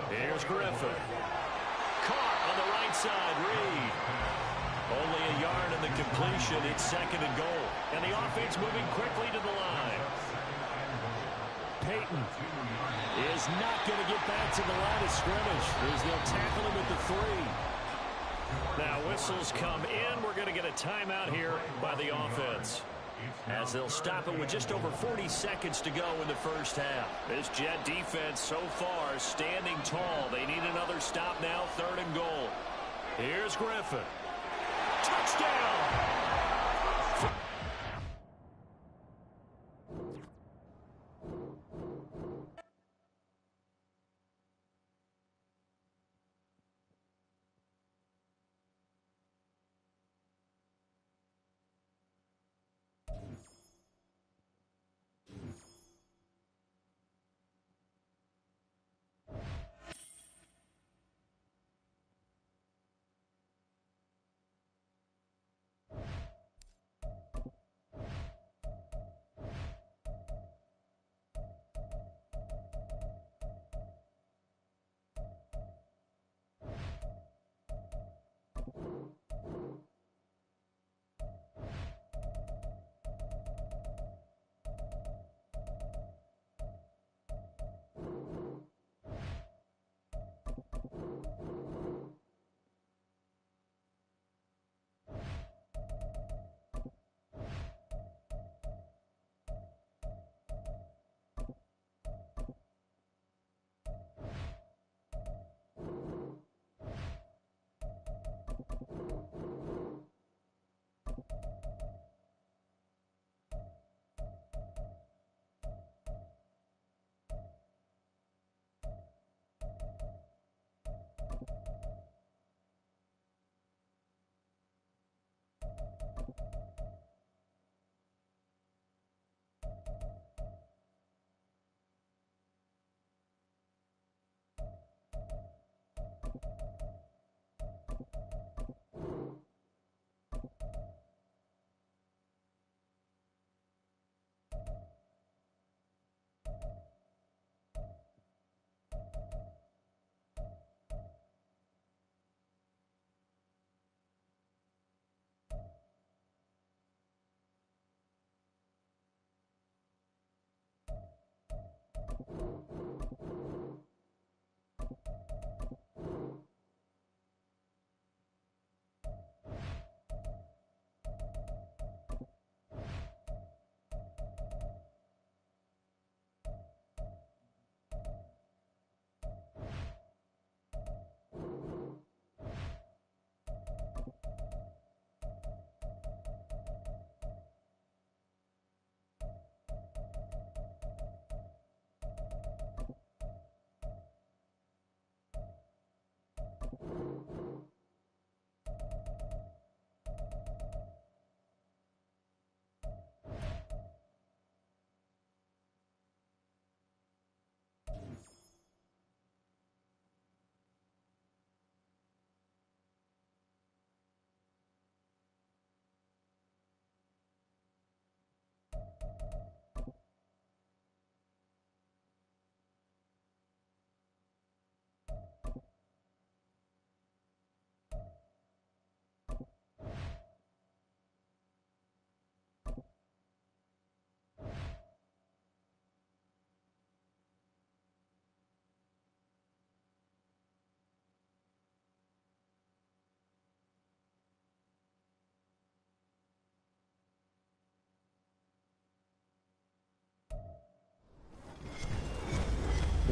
Here's Griffin. Caught on the right side, Reed. Only a yard in the completion. It's 2nd and goal. And the offense moving quickly to the line. Peyton is not going to get back to the line of scrimmage as they'll tackle him at the 3. Now whistles come in. We're going to get a timeout here by the offense, as they'll stop it with just over 40 seconds to go in the first half. This Jet defense so far standing tall. They need another stop now, 3rd and goal. Here's Griffin. Touchdown!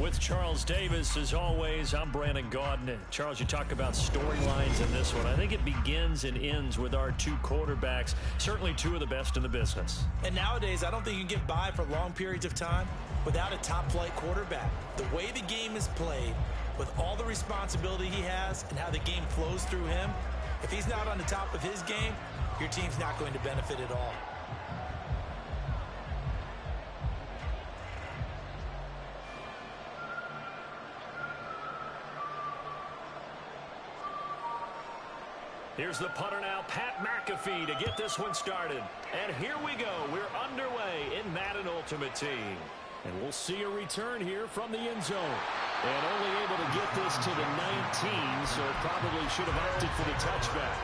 With Charles Davis, as always, I'm Brandon Gaudin. Charles, you talk about storylines in this one. I think it begins and ends with our 2 quarterbacks, certainly 2 of the best in the business. And nowadays, I don't think you can get by for long periods of time without a top-flight quarterback. The way the game is played, with all the responsibility he has and how the game flows through him, if he's not on the top of his game, your team's not going to benefit at all. Here's the punter now, Pat McAfee, to get this one started. And here we go. We're underway in Madden Ultimate Team. And we'll see a return here from the end zone. And only able to get this to the 19, so probably should have opted for the touchback.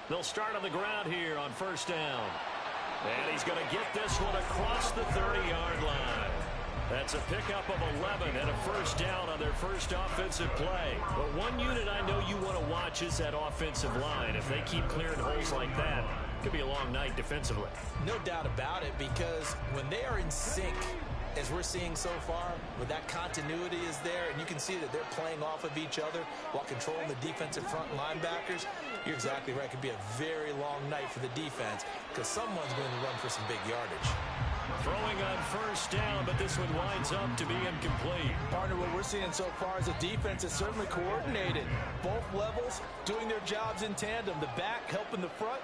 They'll start on the ground here on first down. And he's going to get this one across the 30-yard line. That's a pickup of 11 and a first down on their first offensive play. But one unit I know you want to watch is that offensive line. If they keep clearing holes like that, it could be a long night defensively. No doubt about it, because when they are in sync, as we're seeing so far, where that continuity is there, and you can see that they're playing off of each other while controlling the defensive front linebackers, you're exactly right. It could be a very long night for the defense because someone's going to run for some big yardage. Throwing on first down, but this one winds up to be incomplete. Partner, what we're seeing so far is the defense is certainly coordinated. Both levels doing their jobs in tandem. The back helping the front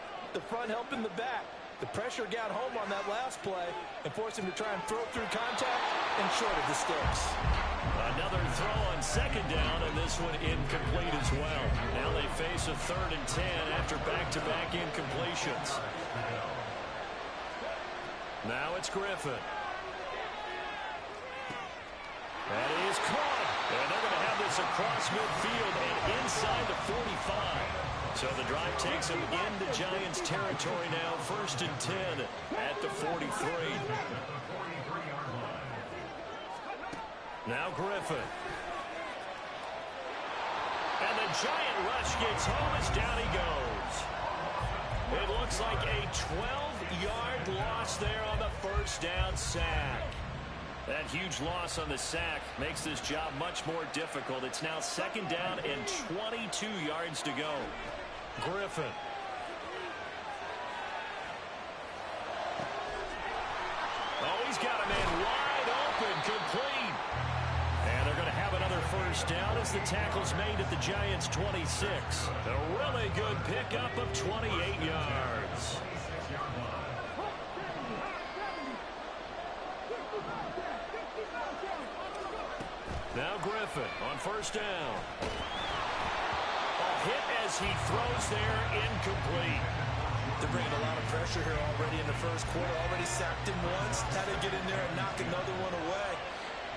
helping the back. The pressure got home on that last play and forced him to try and throw through contact and short of the sticks. Another throw on second down, and this one incomplete as well. Now they face a 3rd and 10 after back-to-back incompletions. Now it's Griffin. And he is caught. And they're going to have this across midfield and inside the 45. So the drive takes them into Giants territory now. 1st and 10 at the 43. Now Griffin. And the Giant rush gets home as down he goes. It looks like a 12-yard loss there on the first down sack. That huge loss on the sack makes this job much more difficult. It's now 2nd down and 22 yards to go. Griffin. Oh, he's got a man wide open, complete. And they're going to have another first down as the tackle's made at the Giants' 26. A really good pickup of 28 yards. Now Griffin on first down. A hit as he throws there, incomplete. They're bringing a lot of pressure here already in the first quarter. Already sacked him once. Had to get in there and knock another one away.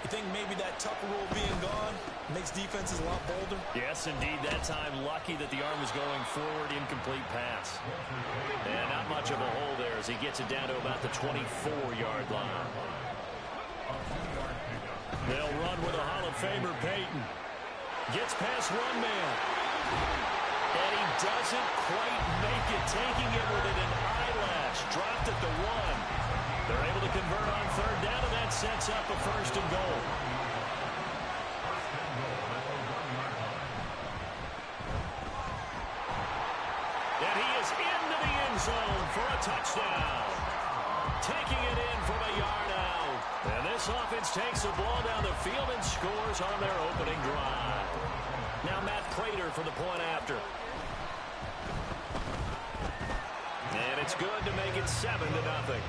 You think maybe that Tucker rule being gone makes defenses a lot bolder? Yes, indeed. That time, lucky that the arm was going forward. Incomplete pass. And not much of a hole there as he gets it down to about the 24-yard line. They'll run with a Hall of Famer, Peyton. Gets past one man. And he doesn't quite make it, taking it within an eyelash. Dropped at the 1. They're able to convert on 3rd down, and that sets up a 1st and goal. And he is into the end zone for a touchdown. Taking it in from a yard out. And this offense takes the ball down the field and scores on their opening drive. Now Matt Prater for the point after. And it's good to make it 7-0.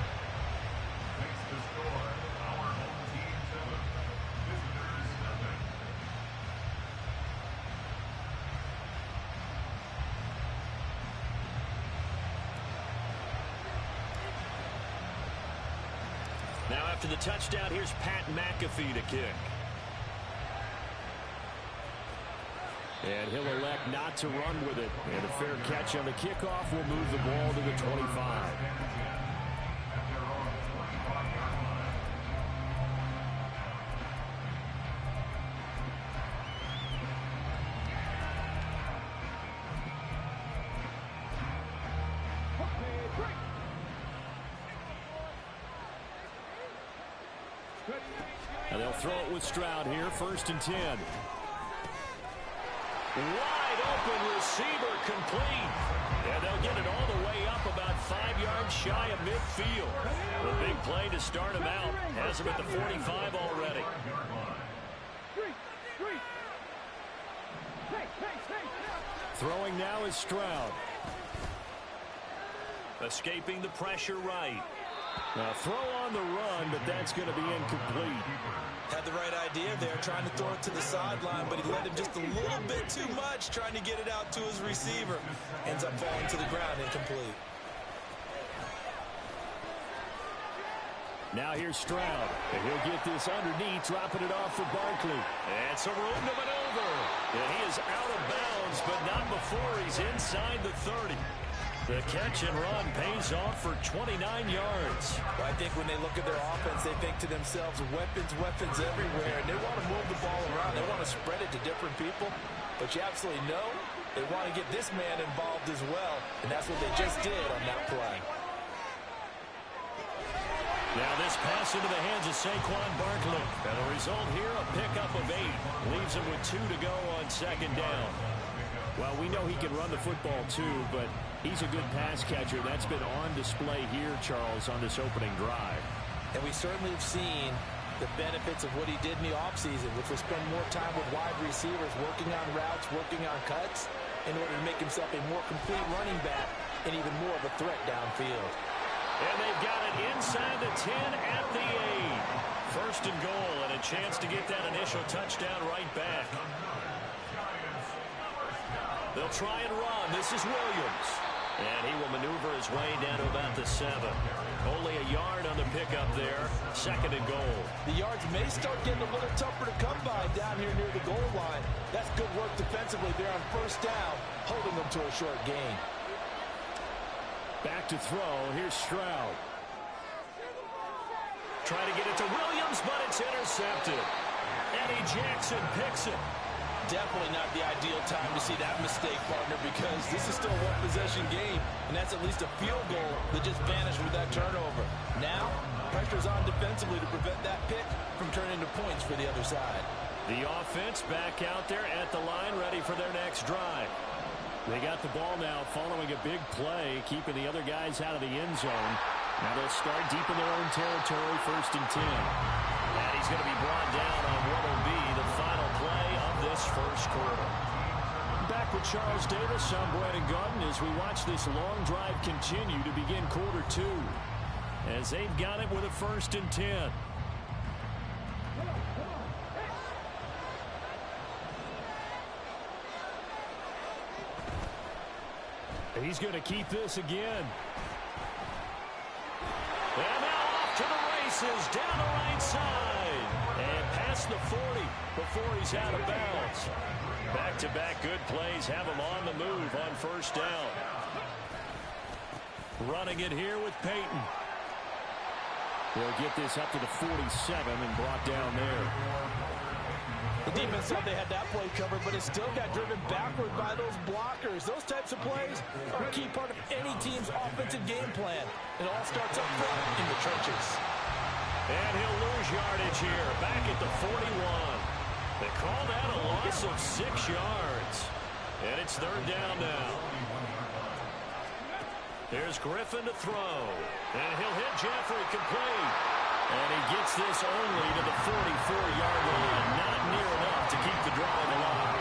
Now after the touchdown, here's Pat McAfee to kick. And he'll elect not to run with it. And a fair catch on the kickoff will move the ball to the 25. And they'll throw it with Stroud here, 1st and 10. Wide open receiver, complete. And they'll get it all the way up about 5 yards shy of midfield. The big play to start him out. Has him at the 45 already. Throwing now is Stroud. Escaping the pressure right. Now throw on the run, but that's going to be incomplete. Had the right idea there, trying to throw it to the sideline, but he led him just a little bit too much, trying to get it out to his receiver. Ends up falling to the ground, incomplete. Now here's Stroud, and he'll get this underneath, dropping it off for Barkley. And some room to maneuver. And he is out of bounds, but not before he's inside the 30. The catch and run pays off for 29 yards. Well, I think when they look at their offense, they think to themselves, weapons everywhere, and they want to move the ball around. They want to spread it to different people, but you absolutely know they want to get this man involved as well, and that's what they just did on that play. Now this pass into the hands of Saquon Barkley. And the result here, a pickup of 8. Leaves him with 2 to go on second down. Well, we know he can run the football too, but he's a good pass catcher. That's been on display here, Charles, on this opening drive. And we certainly have seen the benefits of what he did in the offseason, which was spend more time with wide receivers, working on routes, working on cuts, in order to make himself a more complete running back and even more of a threat downfield. And they've got it inside the 10 at the 8. First and goal, and a chance to get that initial touchdown right back. They'll try and run. This is Williams. And he will maneuver his way down to about the 7. Only a yard on the pickup there. Second and goal. The yards may start getting a little tougher to come by down here near the goal line. That's good work defensively there on first down, holding them to a short gain. Back to throw. Here's Stroud. Trying to get it to Williams, but it's intercepted. Eddie Jackson picks it. Definitely not the ideal time to see that mistake, partner, because this is still a one-possession game, and that's at least a field goal that just vanished with that turnover. Now, pressure's on defensively to prevent that pick from turning into points for the other side. The offense back out there at the line, ready for their next drive. They got the ball now following a big play, keeping the other guys out of the end zone. Now they'll start deep in their own territory, first and 10. And he's going to be brought down on what will be the final play of this first quarter. Back with Charles Davis, I'm Brandon Garden as we watch this long drive continue to begin quarter 2. As they've got it with a first and 10. He's going to keep this again. And now off to the races, down the right side. And past the 40 before he's out of bounds. Back-to-back good plays have him on the move on first down. Running it here with Peyton. They'll get this up to the 47 and brought down there. The defense thought they had that play covered, but it still got driven backward by those blockers. Those types of plays are a key part of any team's offensive game plan. It all starts up front in the trenches. And he'll lose yardage here, back at the 41. They call that a loss of 6 yards. And it's third down now. Here's Griffin to throw. And he'll hit Jeffrey complete. And he gets this only to the 44-yard line. Not near enough to keep the drive alive.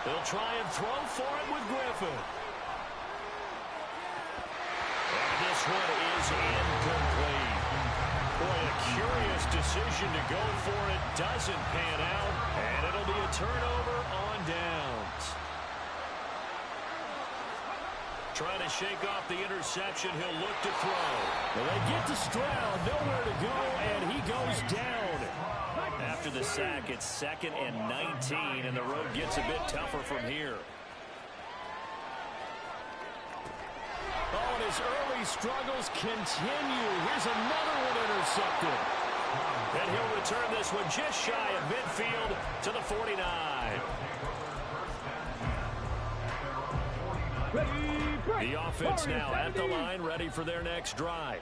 They'll try and throw for it with Griffin. And this one is incomplete. Boy, a curious decision to go for it. Doesn't pan out. And it'll be a turnover on downs. Trying to shake off the interception. He'll look to throw. Well, they get to Stroud, nowhere to go, and he goes down. After the sack, it's 2nd and 19, and the road gets a bit tougher from here. Oh, and his early struggles continue. Here's another one intercepted. And he'll return this one just shy of midfield to the 49. The offense now at the line, ready for their next drive.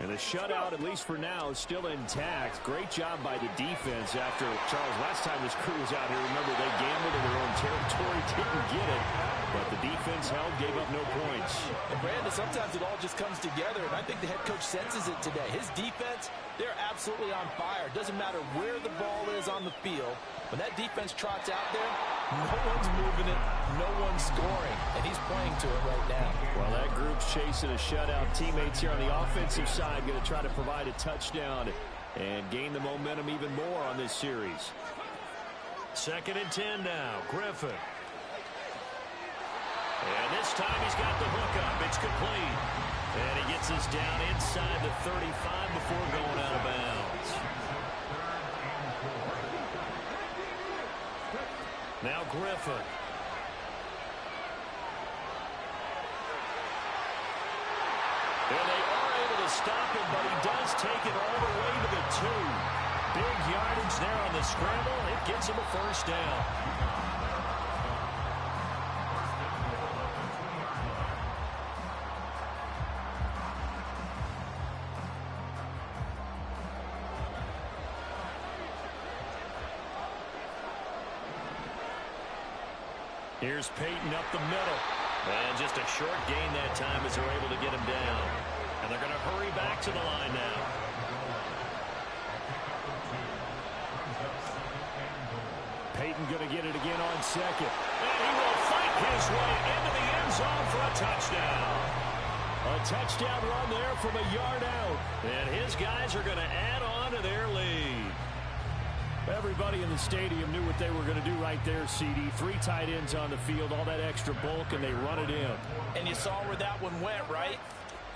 And the shutout, at least for now, is still intact. Great job by the defense after, Charles, last time this crew was out here, remember, they gambled in their own territory, didn't get it. But the defense held, gave up no points. And Brandon, sometimes it all just comes together, and I think the head coach senses it today. His defense, they're absolutely on fire. Doesn't matter where the ball is on the field. When that defense trots out there, No one's moving it. No one's scoring. And he's playing to it right now. Well, that group's chasing a shutout. Teammates here on the offensive side going to try to provide a touchdown and gain the momentum even more on this series. 2nd and 10 now. Griffin. And this time he's got the hook up. It's complete. And he gets us down inside the 35 before going out of bounds. Now Griffin. And they are able to stop him, but he does take it all the way to the 2. Big yardage there on the scramble. It gets him a first down. Here's Peyton up the middle. And just a short gain that time as they're able to get him down. And they're going to hurry back to the line now. Peyton going to get it again on 2nd. And he will fight his way into the end zone for a touchdown. A touchdown run there from a yard out. And his guys are going to add on to their lead. Everybody in the stadium knew what they were going to do right there, CD. 3 tight ends on the field, all that extra bulk, and they run it in. And you saw where that one went, right?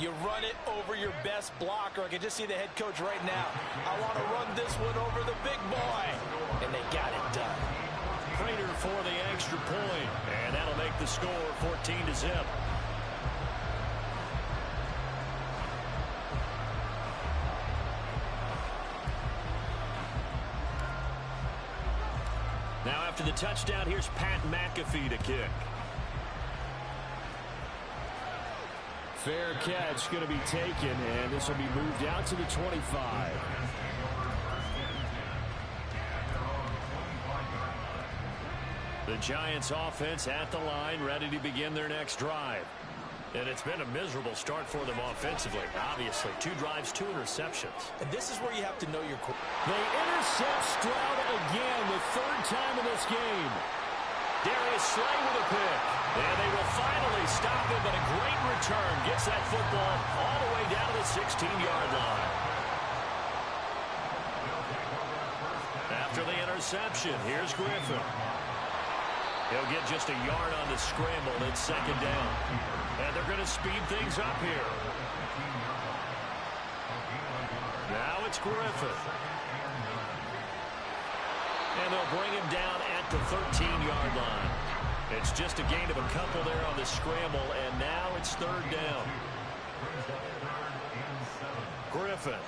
You run it over your best blocker. I can just see the head coach right now. I want to run this one over the big boy. And they got it done. Prater for the extra point. And that'll make the score 14-0. Now after the touchdown, here's Pat McAfee to kick. Fair catch going to be taken, and this will be moved out to the 25. The Giants offense at the line, ready to begin their next drive. And it's been a miserable start for them offensively. Obviously, 2 drives, 2 interceptions. And this is where you have to know your quarterback. They intercept Stroud again, the 3rd time in this game. Darius Slay with a pick. And they will finally stop him, but a great return. Gets that football all the way down to the 16-yard line. After the interception, here's Griffin. He'll get just a yard on the scramble. It's 2nd down. And they're going to speed things up here. Now it's Griffin. And they'll bring him down at the 13-yard line. It's just a gain of a couple there on the scramble, and now it's 3rd down. Griffin.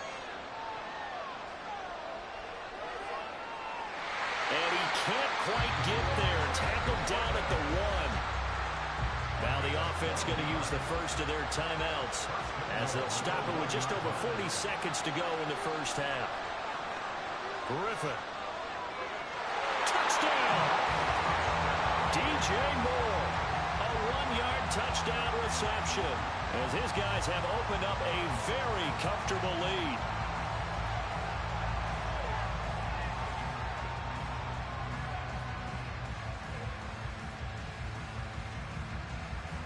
And he can't quite get there. Tackled down at the 1. Now the offense going to use the first of their timeouts as they'll stop it with just over 40 seconds to go in the first half. Griffin. Touchdown! DJ Moore. A 1-yard touchdown reception as his guys have opened up a very comfortable lead.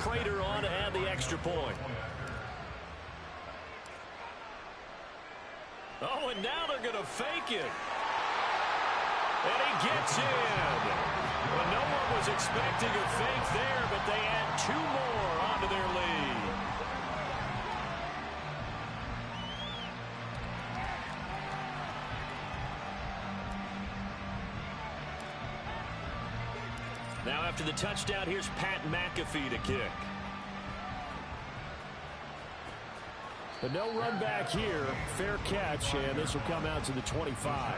Prater on to add the extra point. Oh, and now they're going to fake it. And he gets in. Well, no one was expecting a fake there, but they add 2 more onto their lead. Now after the touchdown, here's Pat McAfee to kick. But no run back here. Fair catch, and this will come out to the 25.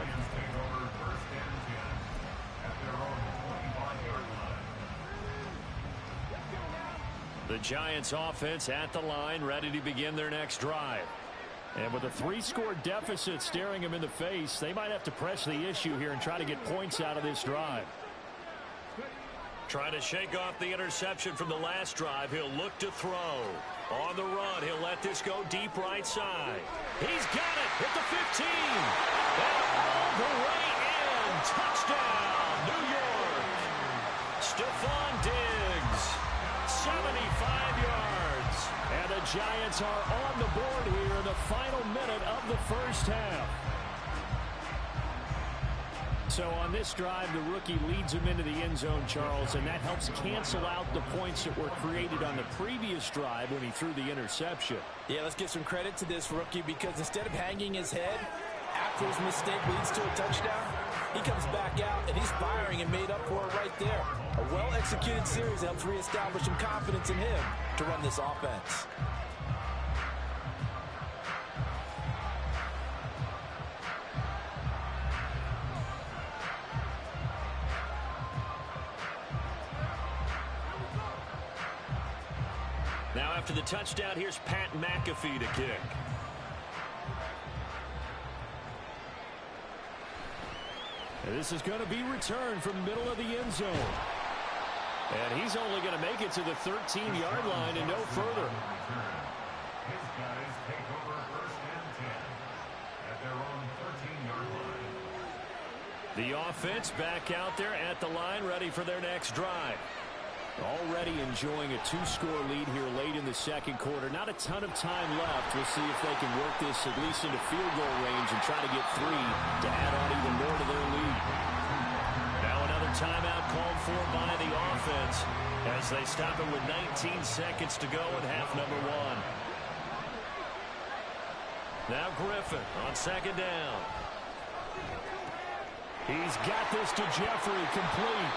The Giants offense at the line, ready to begin their next drive. And with a 3-score deficit staring him in the face, they might have to press the issue here and try to get points out of this drive. Trying to shake off the interception from the last drive. He'll look to throw. On the run, he'll let this go deep right side. He's got it at the 15. And all the way in. Touchdown, New York. Stephon Diggs, 75 yards. And the Giants are on the board here in the final minute of the first half. So on this drive, the rookie leads him into the end zone, Charles, and that helps cancel out the points that were created on the previous drive when he threw the interception. Yeah, let's give some credit to this rookie because instead of hanging his head after his mistake leads to a touchdown, he comes back out and he's firing and made up for it right there. A well-executed series helps reestablish some confidence in him to run this offense. Now after the touchdown, here's Pat McAfee to kick. And this is going to be returned from the middle of the end zone. And he's only going to make it to the 13-yard line and no further. His guys take over first and 10 at their own 13-yard line. The offense back out there at the line, ready for their next drive. Already enjoying a two-score lead here late in the second quarter. Not a ton of time left. We'll see if they can work this at least into field goal range and try to get 3 to add on even more to their lead. Now another timeout called for by the offense as they stop it with 19 seconds to go in half number 1. Now Griffin on second down. He's got this to Jeffrey, complete.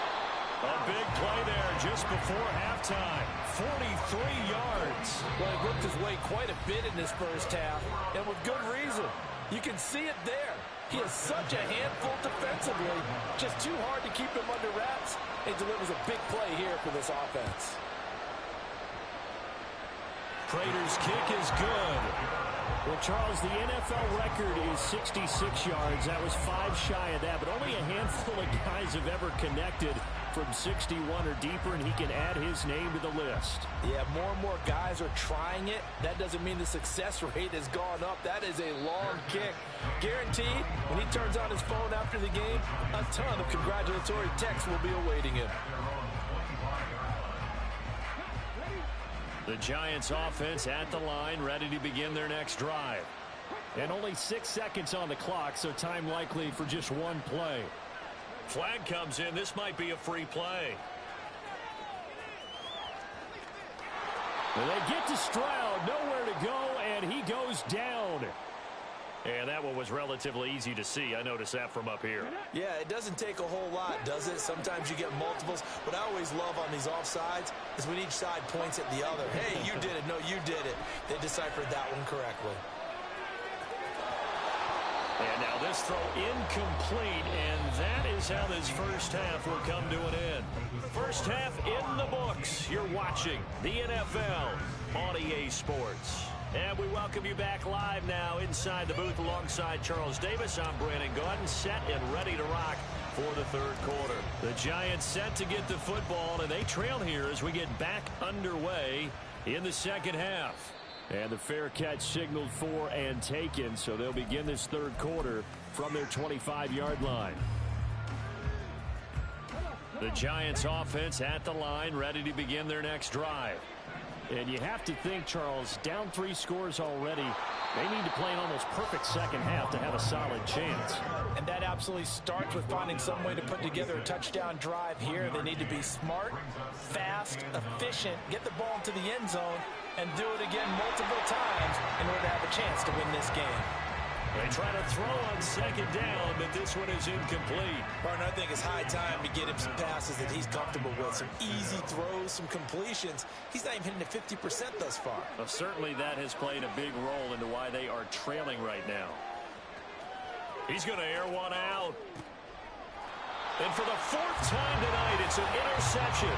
A big play there just before halftime. 43 yards. Well, he worked his way quite a bit in this first half, and with good reason. You can see it there. He is such a handful defensively. Just too hard to keep him under wraps. He delivers a big play here for this offense. Prater's kick is good. Well, Charles, the NFL record is 66 yards. That was 5 shy of that, but only a handful of guys have ever connected from 61 or deeper, and he can add his name to the list. Yeah, more and more guys are trying it. That doesn't mean the success rate has gone up. That is a long kick. Guaranteed, when he turns on his phone after the game, a ton of congratulatory texts will be awaiting him. The Giants offense at the line, ready to begin their next drive. And only 6 seconds on the clock, so time likely for just one play. Flag comes in. This might be a free play. And they get to Stroud, nowhere to go, and he goes down. And that one was relatively easy to see. I noticed that from up here. Yeah, it doesn't take a whole lot, does it? Sometimes you get multiples. What I always love on these offsides is when each side points at the other. Hey, you did it. No, you did it. They deciphered that one correctly. And now this throw incomplete, and that is how this first half will come to an end. First half in the books. You're watching the NFL on EA Sports. And we welcome you back live now inside the booth alongside Charles Davis. I'm Brandon Gaudin, set and ready to rock for the third quarter. The Giants set to get the football, and they trail here as we get back underway in the second half. And the fair catch signaled for and taken, so they'll begin this third quarter from their 25-yard line. The Giants offense at the line, ready to begin their next drive. And you have to think, Charles, down 3 scores already. They need to play an almost perfect second half to have a solid chance. And that absolutely starts with finding some way to put together a touchdown drive here. They need to be smart, fast, efficient, get the ball into the end zone, and do it again multiple times in order to have a chance to win this game. They try to throw on second down, but this one is incomplete. Partner, I think it's high time to get him some passes that he's comfortable with. Some easy throws, some completions. He's not even hitting at 50% thus far. Well, certainly that has played a big role into why they are trailing right now. He's going to air one out. And for the 4th time tonight, it's an interception.